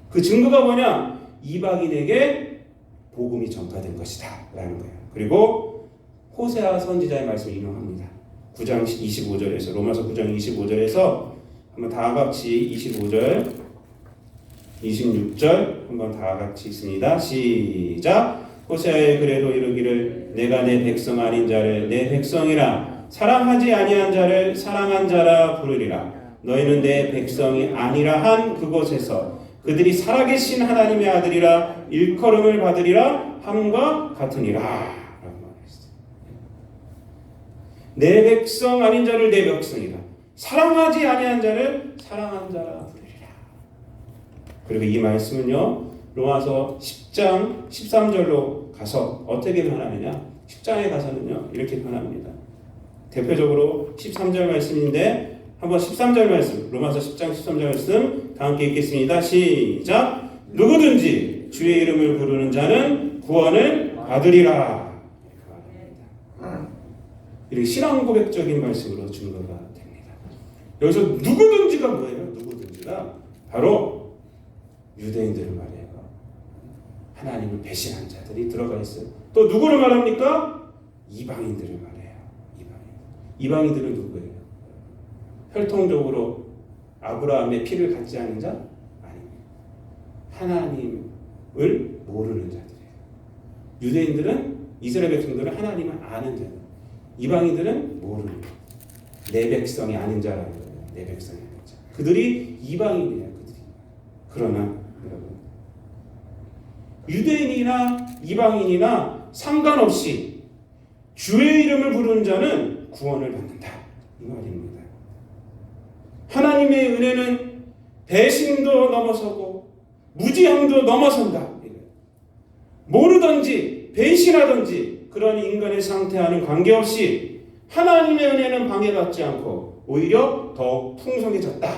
그 증거가 뭐냐? 이방인에게 복음이 전파된 것이다 라는 거예요. 그리고 호세아 선지자의 말씀을 인용합니다. 9장 25절에서, 로마서 9장 25절에서 한번 다 같이 25절, 26절 한번 다 같이 있습니다. 시작. 호세아의 글에도 이르기를 내가 내 백성 아닌 자를 내 백성이라, 사랑하지 아니한 자를 사랑한 자라 부르리라. 너희는 내 백성이 아니라 한 그곳에서 그들이 살아계신 하나님의 아들이라 일컬음을 받으리라 함과 같으니라 라고 말했어요. 내 백성 아닌 자를 내 백성이라, 사랑하지 아니한 자를 사랑한 자라 부르리라. 그리고 이 말씀은요, 로마서 10장 13절로 가서 어떻게 변하느냐, 10장에 가서는요 이렇게 변합니다. 대표적으로 13절 말씀인데 한번 13절 말씀, 로마서 10장 13절 말씀 다 함께 읽겠습니다. 시작. 누구든지 주의 이름을 부르는 자는 구원을 받으리라. 이렇게 신앙 고백적인 말씀으로 증거가 됩니다. 여기서 누구든지가 뭐예요? 누구든지가 바로 유대인들을 말해요. 하나님을 배신한 자들이 들어가 있어요. 또 누구를 말합니까? 이방인들을 말해요. 이방인들은 누구예요? 혈통적으로 아브라함의 피를 갖지 않은 자? 아닙니다. 하나님을 모르는 자들이에요. 유대인들은, 이스라엘 백성들은 하나님을 아는 자들. 이방인들은 모르는 자. 내 백성이 아닌 자라는 거예요. 내 백성이 아닌 자. 그들이 이방인이에요. 그들이. 그러나 여러분, 유대인이나 이방인이나 상관없이 주의 이름을 부르는 자는 구원을 받는다. 이 말입니다. 하나님의 은혜는 배신도 넘어서고 무지함도 넘어선다. 모르든지 배신하든지 그런 인간의 상태와는 관계없이 하나님의 은혜는 방해받지 않고 오히려 더욱 풍성해졌다.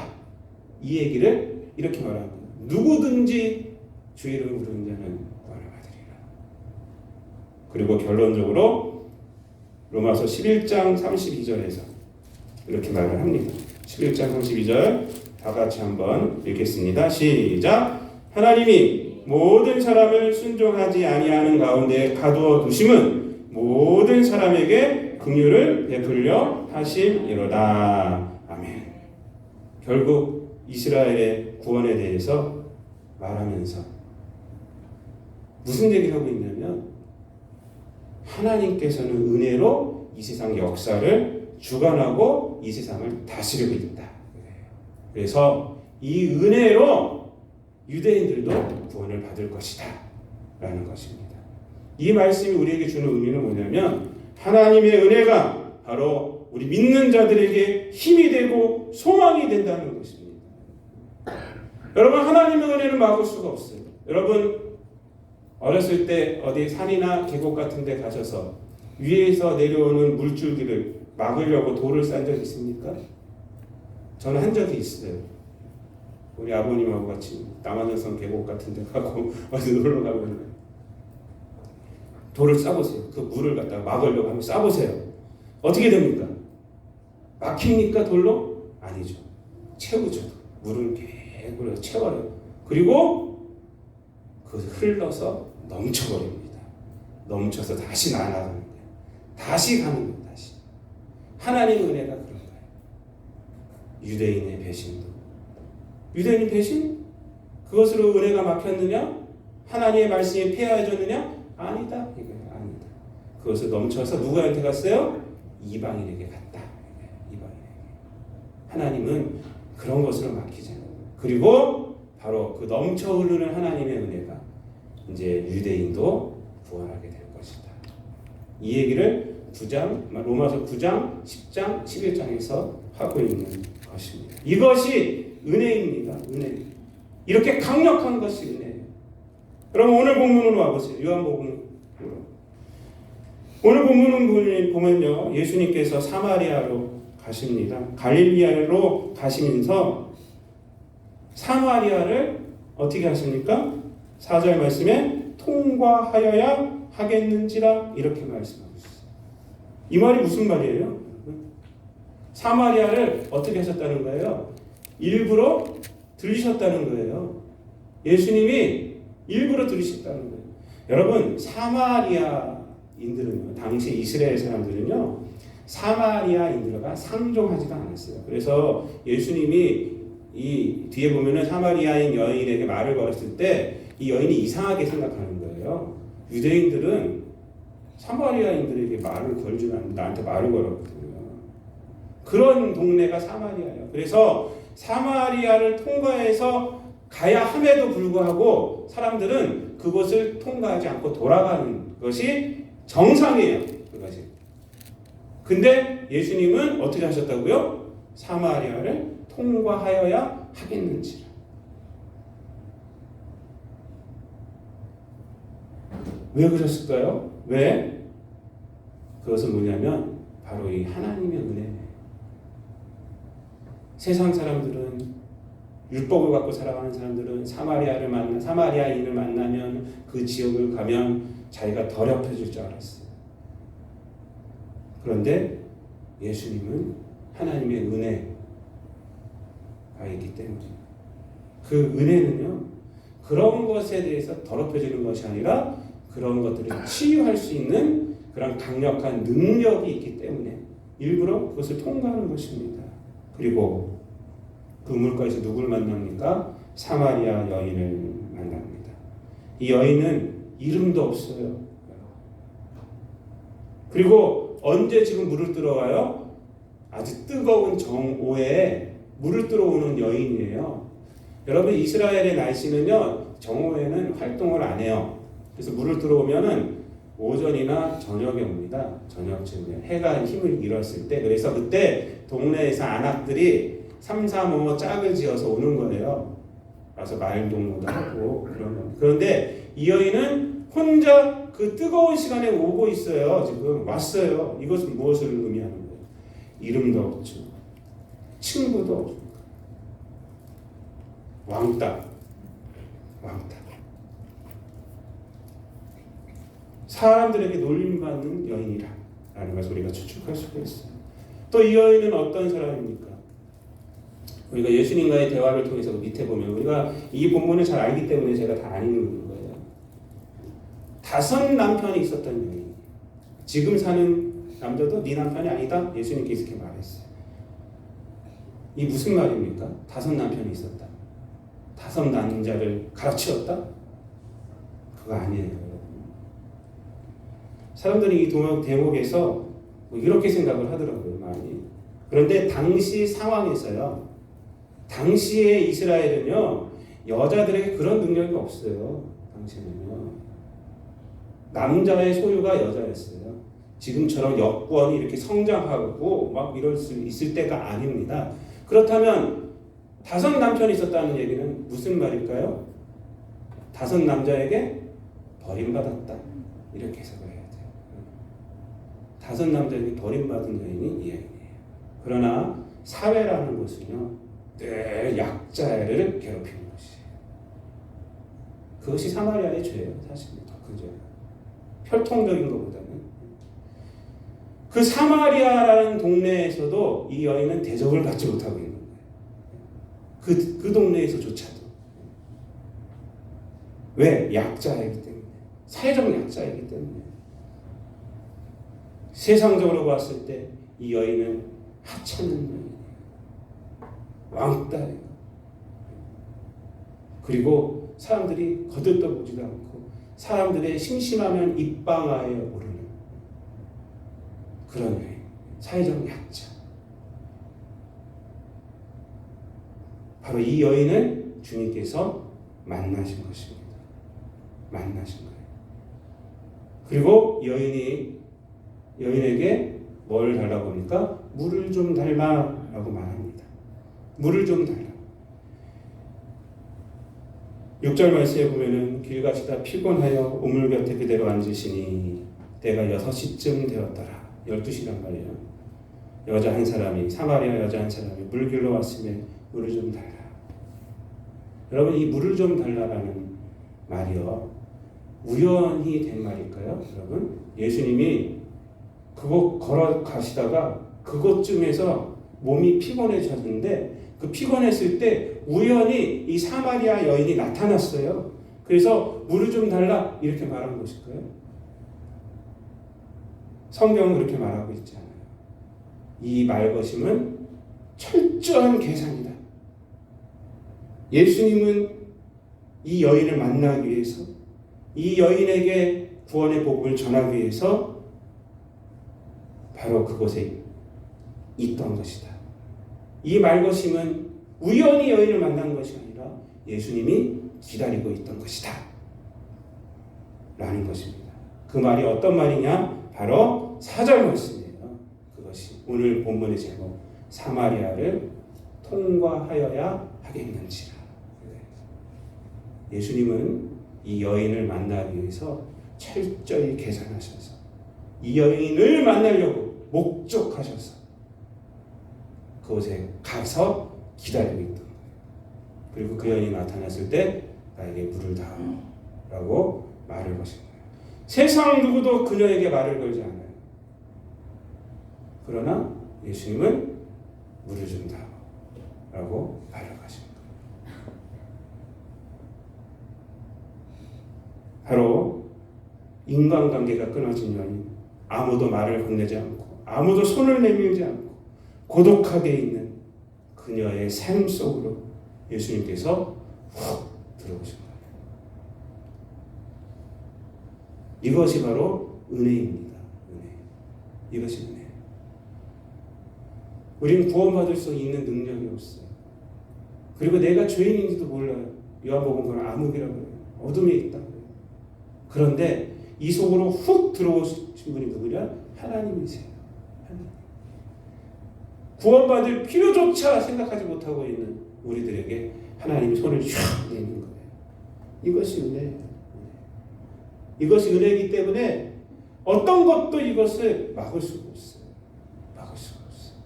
이 얘기를 이렇게 말합니다. 누구든지 주의 이름을 부르는 자는 구원을 받으리라. 그리고 결론적으로 로마서 11장 32절에서 이렇게 말을 합니다. 11장 32절 다 같이 한번 읽겠습니다. 시작. 하나님이 모든 사람을 순종하지 아니하는 가운데 가두어 두심은 모든 사람에게 긍휼을 베풀려 하심이로다. 아멘. 결국 이스라엘의 구원에 대해서 말하면서 무슨 얘기를 하고 있냐면 하나님께서는 은혜로 이 세상 역사를 주관하고 이 세상을 다스리고 있다. 그래서 이 은혜로 유대인들도 구원을 받을 것이다 라는 것입니다. 이 말씀이 우리에게 주는 의미는 뭐냐면 하나님의 은혜가 바로 우리 믿는 자들에게 힘이 되고 소망이 된다는 것입니다. 여러분, 하나님의 은혜는 막을 수가 없어요. 여러분, 어렸을 때 어디 산이나 계곡 같은 데 가셔서 위에서 내려오는 물줄기를 막으려고 돌을 싼 적 있습니까? 저는 한 적이 있어요. 우리 아버님하고 같이 남한산성 계곡 같은 데 가고 어디 놀러 가면 돌을 싸보세요. 그 물을 갖다가 막으려고 하면 싸보세요. 어떻게 됩니까? 막힙니까 돌로? 아니죠. 채우죠. 물을 계속 채워요. 그리고 그 흘러서 넘쳐버립니다. 넘쳐서 다시 나아가는 거예요. 다시 가는 거예요. 다시. 하나님의 은혜가 그런 거예요. 유대인의 배신도. 유대인의 배신? 그것으로 은혜가 막혔느냐? 하나님의 말씀이 폐하해졌느냐? 아니다. 이거예요. 아니다. 그것을 넘쳐서 누구한테 갔어요? 이방인에게 갔다. 이방인에게. 하나님은 그런 것으로 막히잖아요. 그리고 바로 그 넘쳐 흐르는 하나님의 은혜가 이제 유대인도 구원하게 될 것이다. 이 얘기를 로마서 9장, 10장, 11장에서 하고 있는 것입니다. 이것이 은혜입니다. 은혜. 이렇게 강력한 것이 은혜예요. 그럼 오늘 본문으로 와보세요. 요한복음으로. 오늘 본문을 보면요, 예수님께서 사마리아로 가십니다. 갈릴리아로 가시면서 사마리아를 어떻게 하십니까? 4절 말씀에 통과하여야 하겠는지라 이렇게 말씀하고 있어요. 이 말이 무슨 말이에요? 사마리아를 어떻게 하셨다는 거예요? 일부러 들리셨다는 거예요. 예수님이 일부러 들으셨다는 거예요. 여러분, 사마리아인들은요, 당시 이스라엘 사람들은요, 사마리아인들과 상종하지도 않았어요. 그래서 예수님이 이 뒤에 보면은 사마리아인 여인에게 말을 걸었을 때 이 여인이 이상하게 생각하는 거예요. 유대인들은 사마리아인들에게 말을 걸지 않고 나한테 말을 걸었거든요. 그런 동네가 사마리아예요. 그래서 사마리아를 통과해서 가야 함에도 불구하고 사람들은 그곳을 통과하지 않고 돌아가는 것이 정상이에요. 그것이. 근데 예수님은 어떻게 하셨다고요? 사마리아를 통과하여야 하겠는지라. 왜 그러셨을까요? 왜? 그것은 뭐냐면 바로 이 하나님의 은혜예요. 세상 사람들은, 율법을 갖고 살아가는 사람들은 사마리아인을 만나면 그 지역을 가면 자기가 더럽혀질 줄 알았어요. 그런데 예수님은 하나님의 은혜가 있기 때문에 그 은혜는요, 그런 것에 대해서 더럽혀지는 것이 아니라 그런 것들을 치유할 수 있는 그런 강력한 능력이 있기 때문에 일부러 그것을 통과하는 것입니다. 그리고 그 물가에서 누굴 만납니까? 사마리아 여인을 만납니다. 이 여인은 이름도 없어요. 그리고 언제 지금 물을 들어와요? 아주 뜨거운 정오에 물을 들어오는 여인이에요. 여러분, 이스라엘의 날씨는요, 정오에는 활동을 안 해요. 그래서 물을 들어오면은 오전이나 저녁에 옵니다. 저녁쯤에 해가 힘을 잃었을 때. 그래서 그때 동네에서 안악들이 3, 4, 5 짝을 지어서 오는 거예요. 와서 말동무도 하고 그런 거. 그런데 이 여인은 혼자 그 뜨거운 시간에 오고 있어요. 지금 왔어요. 이것은 무엇을 의미하는 거예요? 이름도 없죠. 친구도 없고. 왕따. 사람들에게 놀림받는 여인이라는 것을 우리가 추측할 수가 있어요. 또 이 여인은 어떤 사람입니까? 우리가 예수님과의 대화를 통해서 밑에 보면 우리가 이 본문을 잘 알기 때문에 제가 다 안 읽는 거예요. 5 남편이 있었던 여인. 지금 사는 남자도 네 남편이 아니다. 예수님께서 이렇게 말했어요. 이 무슨 말입니까? 5 남편이 있었다. 5 남자를 갈아치웠다? 그거 아니에요. 사람들이 이 대목에서 뭐 이렇게 생각을 하더라고요, 많이. 그런데 당시 상황에서요, 당시의 이스라엘은요, 여자들에게 그런 능력이 없어요. 당시에는요. 남자의 소유가 여자였어요. 지금처럼 여권이 이렇게 성장하고 막 이럴 수 있을 때가 아닙니다. 그렇다면 5 남편이 있었다는 얘기는 무슨 말일까요? 5 남자에게 버림받았다. 이렇게 해석을 해야 돼요. 5 남자에게 버림받은 여인이 이 여인이에요. 그러나 사회라는 것은요, 늘 약자를 괴롭히는 것이에요. 그것이 사마리아의 죄예요. 사실 더 큰 죄예요. 혈통적인 것보다는. 그 사마리아라는 동네에서도 이 여인은 대접을 받지 못하고 있는 거예요. 그 동네에서조차도. 왜? 약자이기 때문에. 사회적 약자이기 때문에. 세상적으로 봤을 때 이 여인은 하찮은 여인이에요. 왕따예요. 그리고 사람들이 거들떠보지도 않고 사람들의 심심하면 입방아에 오르는 그런 여인. 사회적 약자. 바로 이 여인을 주님께서 만나신 것입니다. 만나신 거예요. 그리고 여인에게 뭘 달라고 하니까 물을 좀 달라고 말합니다. 물을 좀 달라. 6절 말씀에 보면은 길 가시다 피곤하여 우물 곁에 그대로 앉으시니 때가 6시쯤 되었더라. 12시란 말이에요. 여자 한 사람이, 사마리아 여자 한 사람이 물 길러 왔으면 물을 좀 달라. 여러분, 이 물을 좀 달라라는 말이요, 우연히 된 말일까요? 여러분, 예수님이 그곳 걸어가시다가 그곳쯤에서 몸이 피곤해졌는데 그 피곤했을 때 우연히 이 사마리아 여인이 나타났어요. 그래서 물을 좀 달라 이렇게 말한 것일까요? 성경은 그렇게 말하고 있지 않아요. 이 말것임은 철저한 계산이다. 예수님은 이 여인을 만나기 위해서, 이 여인에게 구원의 복음을 전하기 위해서 바로 그곳에 있던 것이다. 이 말것임은 우연히 여인을 만난 것이 아니라 예수님이 기다리고 있던 것이다. 라는 것입니다. 그 말이 어떤 말이냐? 바로 4절 말씀이에요. 그것이 오늘 본문의 제목, 사마리아를 통과하여야 하겠는지라. 예수님은 이 여인을 만나기 위해서 철저히 계산하셔서 이 여인을 만나려고 목적하셔서 그곳에 가서 기다리고 있던 거예요. 그리고 그 여인이 나타났을 때 나에게 물을 다오라고 말을 거신 거예요. 세상 누구도 그녀에게 말을 걸지 않아요. 그러나 예수님은 물을 좀 다오라고 말을 거신 거예요. 바로 인간관계가 끊어진 여인, 아무도 말을 건네지 않고 아무도 손을 내밀지 않고 고독하게 있는 그녀의 삶 속으로 예수님께서 훅 들어오신 거예요. 이것이 바로 은혜입니다. 은혜. 이것이 은혜. 우리는 구원받을 수 있는 능력이 없어요. 그리고 내가 죄인인지도 몰라요. 요한복음은 암흑이라고 해요. 어둠에 있다고 해요. 그런데 이 속으로 훅 들어오신 분이 누구냐? 하나님이세요. 하나님. 구원받을 필요조차 생각하지 못하고 있는 우리들에게 하나님이 손을 쫙 내는 거예요. 이것이 은혜예요. 이것이 은혜이기 때문에 어떤 것도 이것을 막을 수가 없어요. 막을 수가 없어요.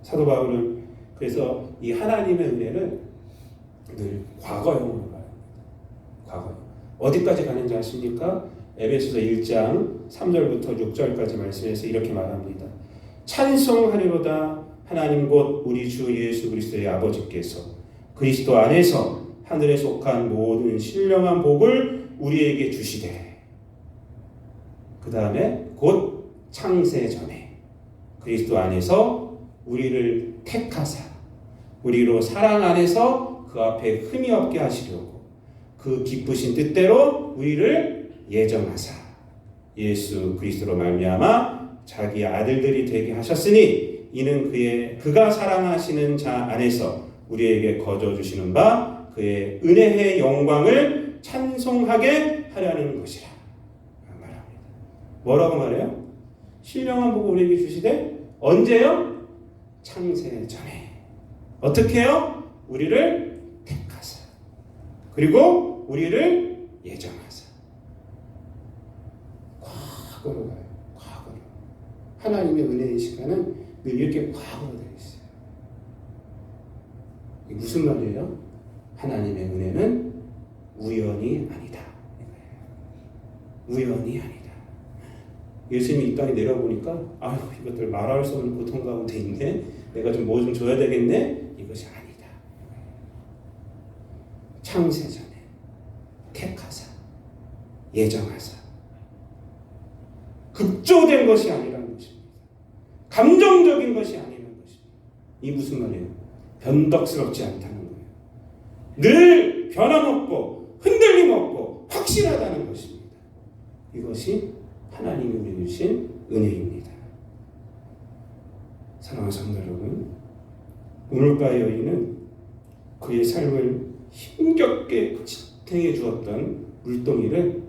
사도 바울은 그래서 이 하나님의 은혜를 늘 과거형으로 봐요. 과거형. 어디까지 가는지 아십니까? 에베소서 1장 3절부터 6절까지 말씀해서 이렇게 말합니다. 찬송하리로다 하나님 곧 우리 주 예수 그리스도의 아버지께서 그리스도 안에서 하늘에 속한 모든 신령한 복을 우리에게 주시되, 그 다음에 곧 창세 전에 그리스도 안에서 우리를 택하사 우리로 사랑 안에서 그 앞에 흠이 없게 하시려고 그 기쁘신 뜻대로 우리를 예정하사 예수 그리스도로 말미암아 자기 아들들이 되게 하셨으니 이는 그가 사랑하시는 자 안에서 우리에게 거저 주시는 바 그의 은혜의 영광을 찬송하게 하려는 것이라 말합니다. 뭐라고 말해요? 신령한 복을 우리에게 주시되 언제요? 창세 전에. 어떻게 해요? 우리를 택하사 그리고 우리를 예정하사. 과거로 가요. 과거로. 하나님의 은혜의 시간은 늘 이렇게 과거로 되어 있어요. 이게 무슨 말이에요? 하나님의 은혜는 우연이 아니다. 우연이 아니다. 예수님이 이 땅에 내려보니까 아유 이것들 말할 수 없는 고통 가운데 있네. 내가 좀 뭐 좀 줘야 되겠네. 이것이 아니다. 창세전에 택하사 예정하사 급조된 것이 아니라는 것입니다. 감정적인 것이 아니라는 것입니다. 이 무슨 말이에요? 변덕스럽지 않다는 거예요. 늘 변함없고 흔들림 없고 확실하다는 것입니다. 이것이 하나님이 우리에게 주신 은혜입니다. 사랑하는 성도 여러분, 우물가 여인은 그의 삶을 힘겹게 지탱해 주었던 물동이를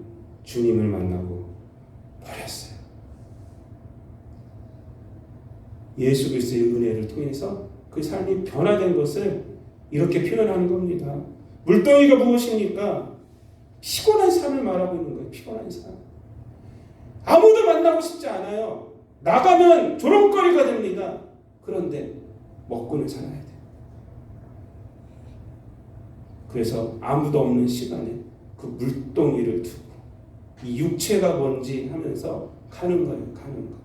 주님을 만나고 버렸어요. 예수 그리스도의 은혜를 통해서 그 삶이 변화된 것을 이렇게 표현하는 겁니다. 물동이가 무엇입니까? 피곤한 삶을 말하고 있는 거예요. 피곤한 삶. 아무도 만나고 싶지 않아요. 나가면 조롱거리가 됩니다. 그런데 먹고는 살아야 돼요. 그래서 아무도 없는 시간에 그 물동이를 두고 이 육체가 뭔지 하면서 가는 거예요. 가는 거.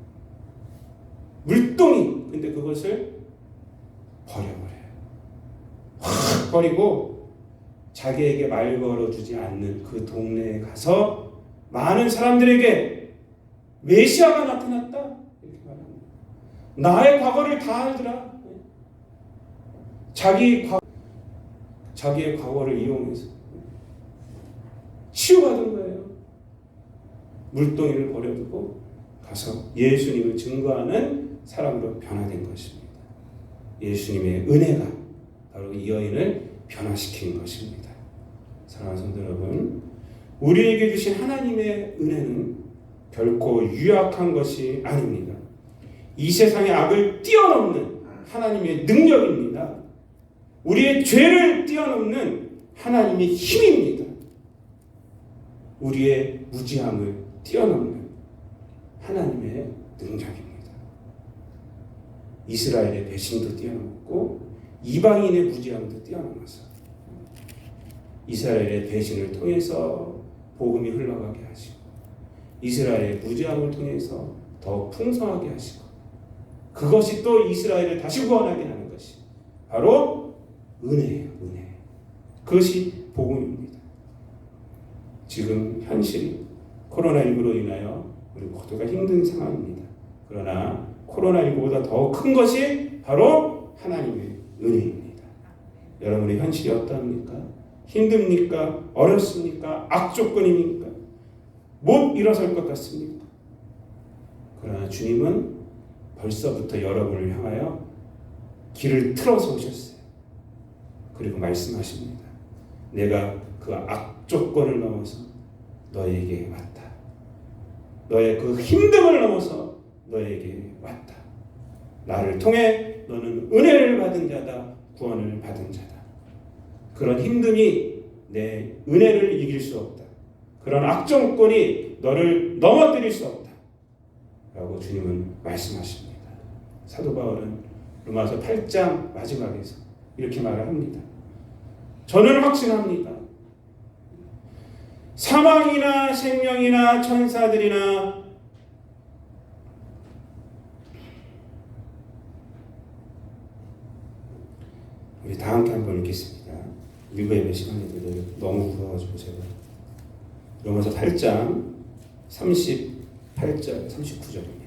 물동이. 근데 그것을 버려버려요. 확 버리고 자기에게 말 걸어주지 않는 그 동네에 가서 많은 사람들에게 메시아가 나타났다. 이렇게 말합니다. 나의 과거를 다 알더라. 자기의 과거를 이용해서 치유받은 거예요. 물동이를 버려두고 가서 예수님을 증거하는 사람으로 변화된 것입니다. 예수님의 은혜가 바로 이 여인을 변화시킨 것입니다. 사랑하는 성도 여러분, 우리에게 주신 하나님의 은혜는 결코 유약한 것이 아닙니다. 이 세상의 악을 뛰어넘는 하나님의 능력입니다. 우리의 죄를 뛰어넘는 하나님의 힘입니다. 우리의 무지함을 뛰어넘는 하나님의 능력입니다. 이스라엘의 배신도 뛰어넘고 이방인의 무지함도 뛰어넘어서 이스라엘의 배신을 통해서 복음이 흘러가게 하시고 이스라엘의 무지함을 통해서 더 풍성하게 하시고 그것이 또 이스라엘을 다시 구원하게 하는 것이 바로 은혜예요. 은혜. 그것이 복음입니다. 지금 현실이 코로나19로 인하여 우리 모두가 힘든 상황입니다. 그러나 코로나19보다 더 큰 것이 바로 하나님의 은혜입니다. 여러분의 현실이 어떠합니까? 힘듭니까? 어렵습니까? 악조건입니까? 못 일어설 것 같습니까? 그러나 주님은 벌써부터 여러분을 향하여 길을 틀어서 오셨어요. 그리고 말씀하십니다. 내가 그 악조건을 넘어서 너에게 왔다. 너의 그 힘듦을 넘어서 너에게 왔다. 나를 통해 너는 은혜를 받은 자다. 구원을 받은 자다. 그런 힘듦이 내 은혜를 이길 수 없다. 그런 악조건이 너를 넘어뜨릴 수 없다. 라고 주님은 말씀하십니다. 사도 바울은 로마서 8장 마지막에서 이렇게 말을 합니다. 저는 확신합니다. 사망이나 생명이나 천사들이나 우리 다 함께 한번 읽겠습니다. 일부의 시간에도 너무 무서워가지고 제가 로마서 8장 38절 39절입니다.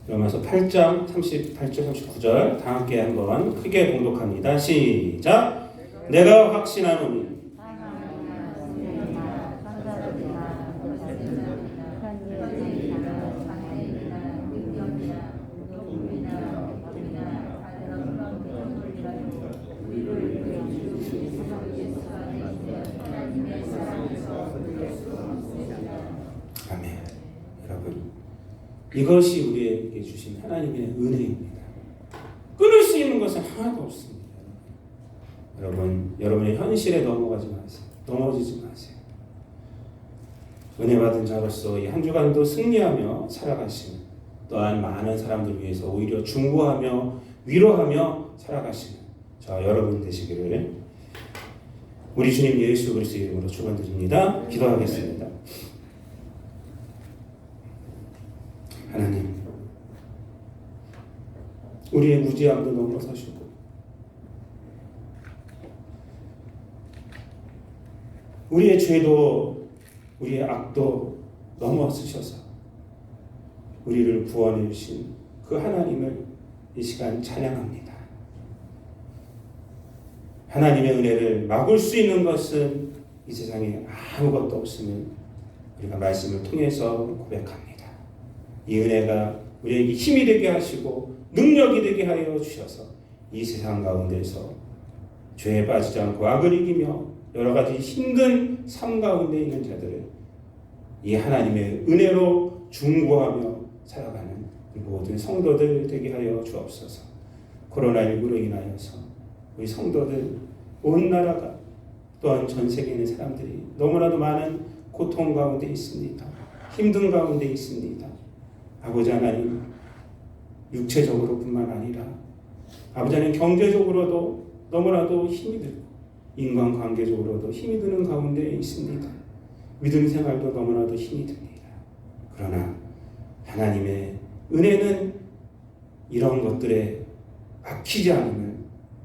로마서 8장 38절 39절 다 함께 한번 크게 봉독합니다. 시작. 내가 확신하노니 아멘. 여러분, 이것이 우리에게 주신 하나님의 은혜입니다. 끊을 수 있는 것은 하나도 없습니다. 여러분, 여러분의 현실에 넘어지지 마세요. 은혜 받은 자로서 이 한 주간도 승리하며 살아가시는, 또한 많은 사람들 위해서 오히려 중보하며 위로하며 살아가시는 저 여러분 되시기를 우리 주님 예수 그리스도의 이름으로 축원드립니다. 기도하겠습니다. 하나님, 우리의 무지함도 넘어서시고 우리의 죄도 우리의 악도 넘어서셔서 우리를 구원해 주신 그 하나님을 이 시간 찬양합니다. 하나님의 은혜를 막을 수 있는 것은 이 세상에 아무것도 없음을 우리가 말씀을 통해서 고백합니다. 이 은혜가 우리에게 힘이 되게 하시고 능력이 되게 하여 주셔서 이 세상 가운데서 죄에 빠지지 않고 악을 이기며 여러 가지 힘든 삶 가운데 있는 자들을 이 하나님의 은혜로 중보하며 살아가는 모든 성도들 되게 하여 주옵소서. 코로나19로 인하여서 우리 성도들 온 나라가 또한 전 세계에 있는 사람들이 너무나도 많은 고통 가운데 있습니다. 힘든 가운데 있습니다. 아버지 하나님, 육체적으로 뿐만 아니라 아버지 하나님 경제적으로도 너무나도 힘이 들고 인간관계적으로도 힘이 드는 가운데 있습니다. 믿음 생활도 너무나도 힘이 듭니다. 그러나 하나님의 은혜는 이런 것들에 막히지 않음을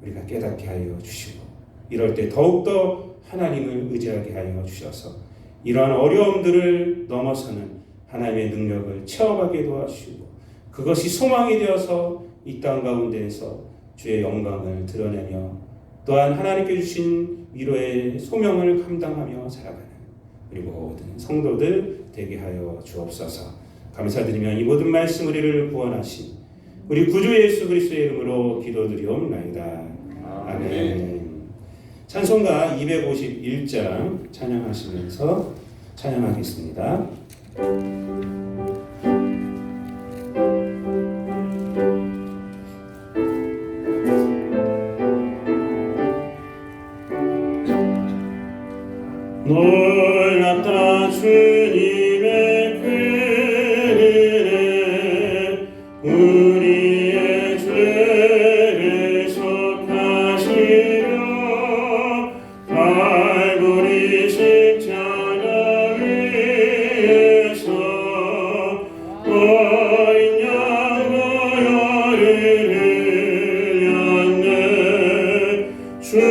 우리가 깨닫게 하여 주시고 이럴 때 더욱더 하나님을 의지하게 하여 주셔서 이러한 어려움들을 넘어서는 하나님의 능력을 체험하게 도와주시고 그것이 소망이 되어서 이 땅 가운데에서 주의 영광을 드러내며 또한 하나님께 주신 위로의 소명을 감당하며 살아가는 우리 모든 성도들 되게 하여 주옵소서. 감사드리며 이 모든 말씀 우리를 구원하신 우리 구주 예수 그리스도의 이름으로 기도드리옵나이다. 아멘. 찬송가 251장 찬양하시면서 찬양하겠습니다. 놀랍다 주님의 은혜 우리의 죄를 속하시려 갈보리 십자가 위에서 어린 양으로 열을 흘렸네. 주의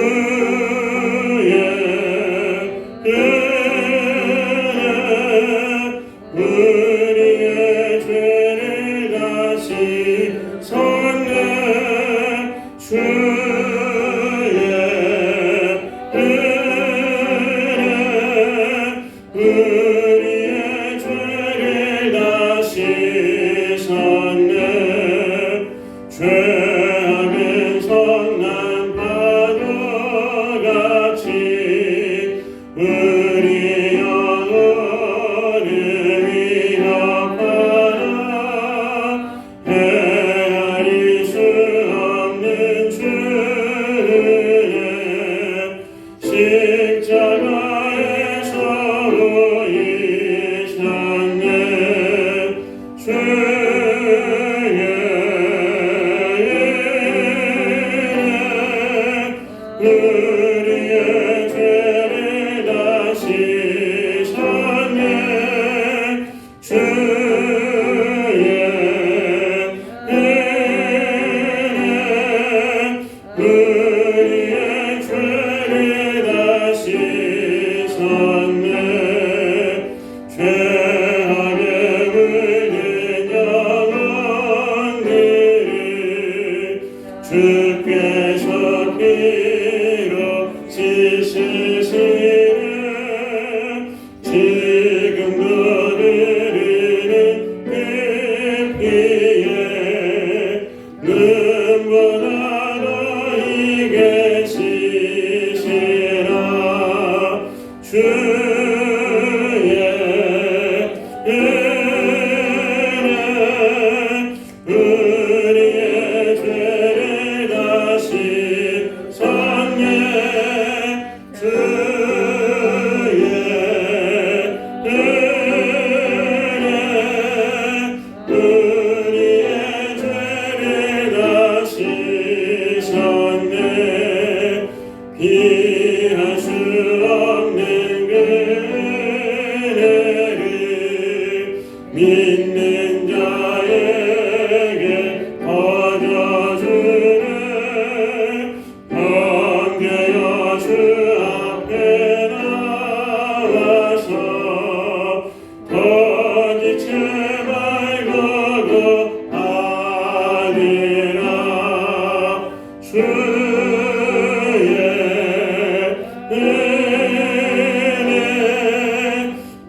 우리의 죄를 다시 섰네. 주의 우리의 죄를 다시 섰네. 죄악은 성난 바다 주께서 피로 씻으시네 지금도 흐르는 그 피에 눈보다 너희에게 씻으라 주의 은혜 우리의 죄를 다시 섰네 주의 은혜 우리의 죄를 다시 섰네 피할 수 없는 그 은혜를 믿는 자에게 거저주네 번개여 주 앞에 나와서 거짓을 말고 아니라 주의 은혜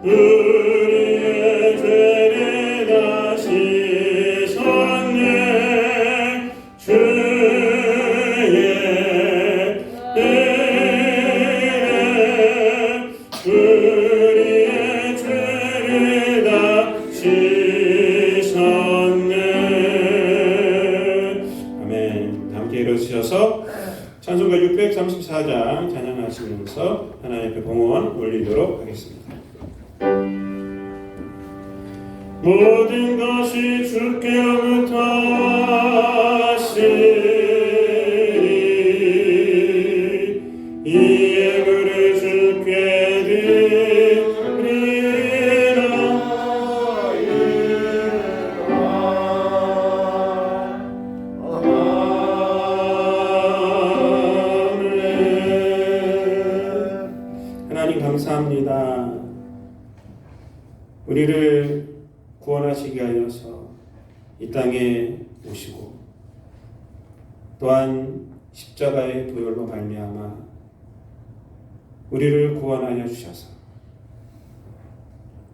우리의 죄를 다시 섰네 주의 은혜 우리의 죄를 다시 섰네 아멘. 함께 일어서셔서 찬송가 634장 찬양하시면서 하나님 앞에 봉헌 올리도록 하겠습니다. 모든 것이 주께로부터 왔으니 이 예물을 주께 드리라 하나님 감사합니다. 우리를 구원하시게 하여서 이 땅에 오시고 또한 십자가의 보혈로 말미암아 우리를 구원하여 주셔서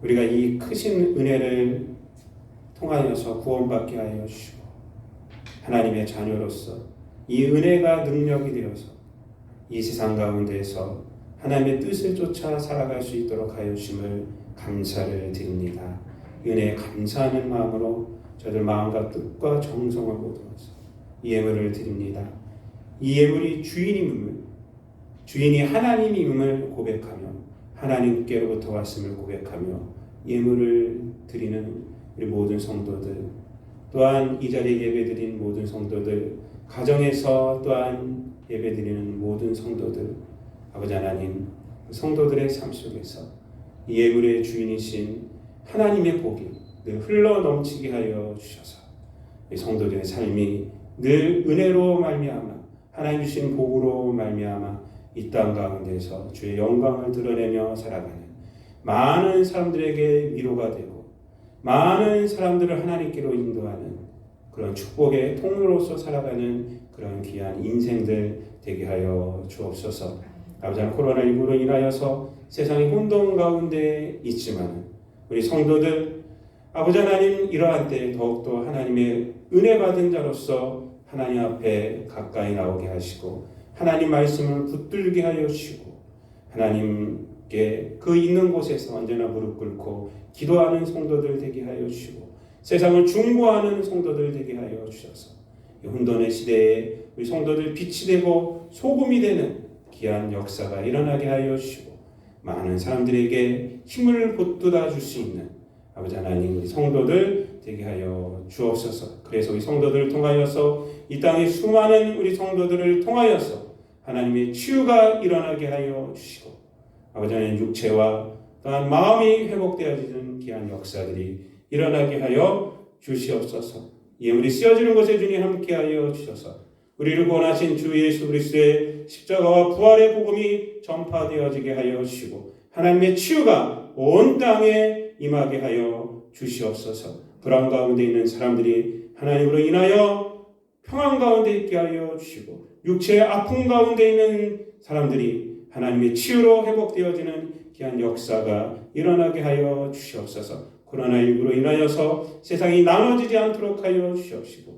우리가 이 크신 은혜를 통하여서 구원받게 하여 주시고 하나님의 자녀로서 이 은혜가 능력이 되어서 이 세상 가운데에서 하나님의 뜻을 쫓아 살아갈 수 있도록 하여 주심을 감사를 드립니다. 은혜에 감사하는 마음으로 저들 마음과 뜻과 정성을 모두어서 이 예물을 드립니다. 이 예물이 주인이 하나님임을 고백하며 하나님께로부터 왔음을 고백하며 예물을 드리는 우리 모든 성도들 또한 이 자리에 예배드린 모든 성도들 가정에서 또한 예배드리는 모든 성도들 아버지 하나님 성도들의 삶 속에서 이 예물의 주인이신 하나님의 복이 늘 흘러 넘치게 하여 주셔서 이 성도들의 삶이 늘 은혜로 말미암아 하나님 주신 복으로 말미암아 이 땅 가운데서 주의 영광을 드러내며 살아가는 많은 사람들에게 위로가 되고 많은 사람들을 하나님께로 인도하는 그런 축복의 통로로서 살아가는 그런 귀한 인생들 되게 하여 주옵소서. 아버지 하나님 코로나19로 인하여서 세상이 혼돈 가운데 있지만 우리 성도들 아버지 하나님 이러한 때 더욱더 하나님의 은혜 받은 자로서 하나님 앞에 가까이 나오게 하시고 하나님 말씀을 붙들게 하여 주시고 하나님께 그 있는 곳에서 언제나 무릎 꿇고 기도하는 성도들 되게 하여 주시고 세상을 중보하는 성도들 되게 하여 주셔서 이 혼돈의 시대에 우리 성도들 빛이 되고 소금이 되는 귀한 역사가 일어나게 하여 주시고 많은 사람들에게 힘을 돋돋아 줄 수 있는 아버지 하나님 우리 성도들 되게 하여 주옵소서. 그래서 우리 성도들을 통하여서 이 땅의 수많은 우리 성도들을 통하여서 하나님의 치유가 일어나게 하여 주시고 아버지 하나님 육체와 또한 마음이 회복되어지는 귀한 역사들이 일어나게 하여 주시옵소서. 예물이 쓰여지는 것에 주님 함께하여 주셔서 우리를 구원하신 주 예수 그리스도의 십자가와 부활의 복음이 전파되어지게 하여 주시고 하나님의 치유가 온 땅에 임하게 하여 주시옵소서. 불안 가운데 있는 사람들이 하나님으로 인하여 평안 가운데 있게 하여 주시고 육체의 아픔 가운데 있는 사람들이 하나님의 치유로 회복되어지는 귀한 역사가 일어나게 하여 주시옵소서. 코로나19로 인하여서 세상이 나눠지지 않도록 하여 주시옵시고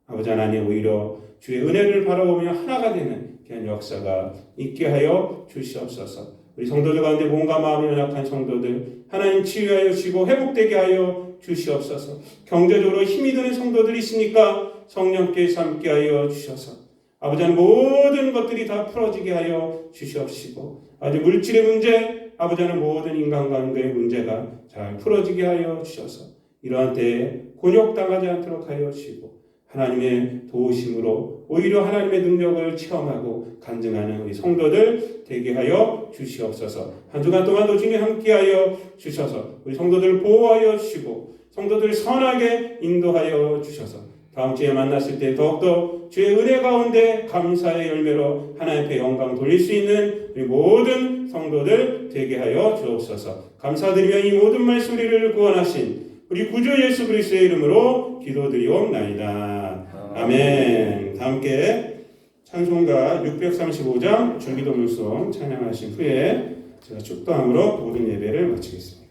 아버지 하나님 오히려 주의 은혜를 바라보며 하나가 되는 귀한 역사가 있게 하여 주시옵소서. 우리 성도들 가운데 몸과 마음이 연약한 성도들 하나님 치유하여 주시고 회복되게 하여 주시옵소서. 경제적으로 힘이 드는 성도들이 있으니까 성령께서 함께 하여 주셔서 아버지 하나님 모든 것들이 다 풀어지게 하여 주시옵시고 아주 물질의 문제 아버지 하나님 모든 인간관계의 문제가 잘 풀어지게 하여 주셔서 이러한 때에 곤욕당하지 않도록 하여 주시고 하나님의 도우심으로 오히려 하나님의 능력을 체험하고 간증하는 우리 성도들 되게 하여 주시옵소서. 한 주간 동안도 주님 함께하여 주셔서 우리 성도들 보호하여 주시고 성도들 선하게 인도하여 주셔서 다음 주에 만났을 때 더욱더 주의 은혜 가운데 감사의 열매로 하나님 앞에 영광 돌릴 수 있는 우리 모든 성도들 되게 하여 주옵소서. 감사드리며 이 모든 말씀을 구원하신 우리 구주 예수 그리스도의 이름으로 기도드리옵나이다. 아멘. 다 함께 찬송가 635장 줄기도문송 찬양하신 후에 제가 축도함으로 모든 예배를 마치겠습니다.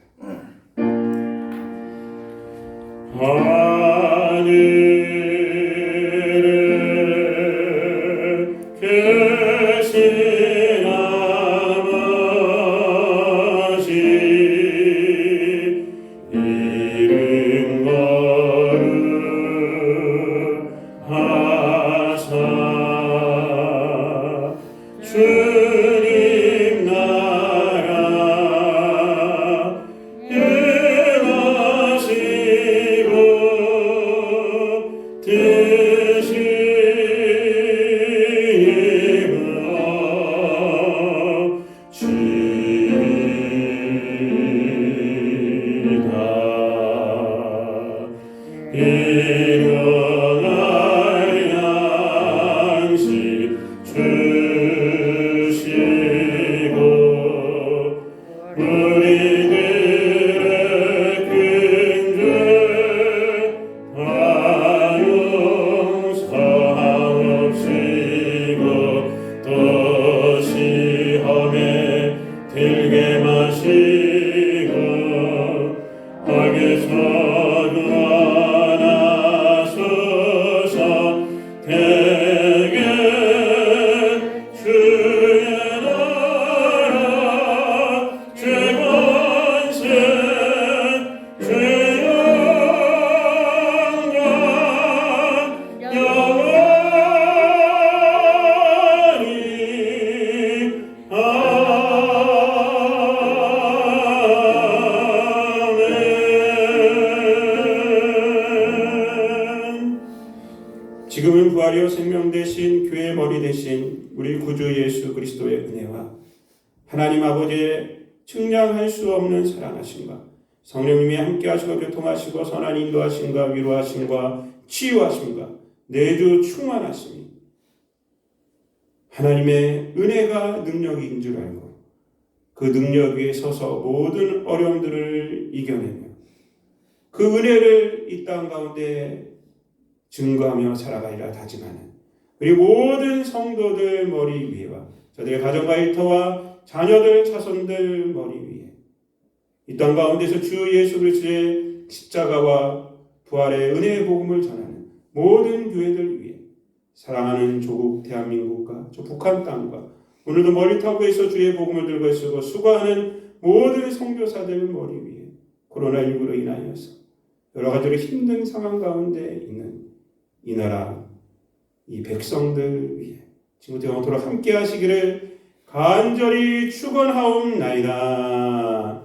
하늘에 계신 아버지 이름 거룩하사 주님 나라 행하시고 일용할 양식 주시고 우리들의 큰 죄 다 용서하옵시고 또 시험에 들게 마시고 악에서 구원하소서. 대개 주의 나라 주권세 주의 영광 영원히 아멘. 지금은 부활이요 생명 되신 교회의 머리 되신 우리 구주 예수 그리스도의 은혜와 하나님 아버지의 측량할 수 없는 사랑하심과 성령님이 함께 하시고 교통하시고 선한 인도하심과 위로하심과 치유하심과 내주 충만하심이 하나님의 은혜가 능력인 줄 알고 그 능력 위에 서서 모든 어려움들을 이겨내며 그 은혜를 이 땅 가운데 증거하며 살아가리라 다짐하는 우리 모든 성도들 머리 위에와 저들의 가정과 일터와 자녀들 자손들 머리 위에 이 땅 가운데서 주 예수 그리스도의 십자가와 부활의 은혜의 복음을 전하는 모든 교회들 위해 사랑하는 조국 대한민국과 저 북한 땅과 오늘도 머리타구에서 주의 복음을 들고 있고 수고하는 모든 선교사들 머리 위에 코로나19로 인하여서 여러 가지로 힘든 상황 가운데 있는 이 나라 이 백성들 위해 지금부터 영원토록 함께 하시기를 간절히 축원하옵나이다.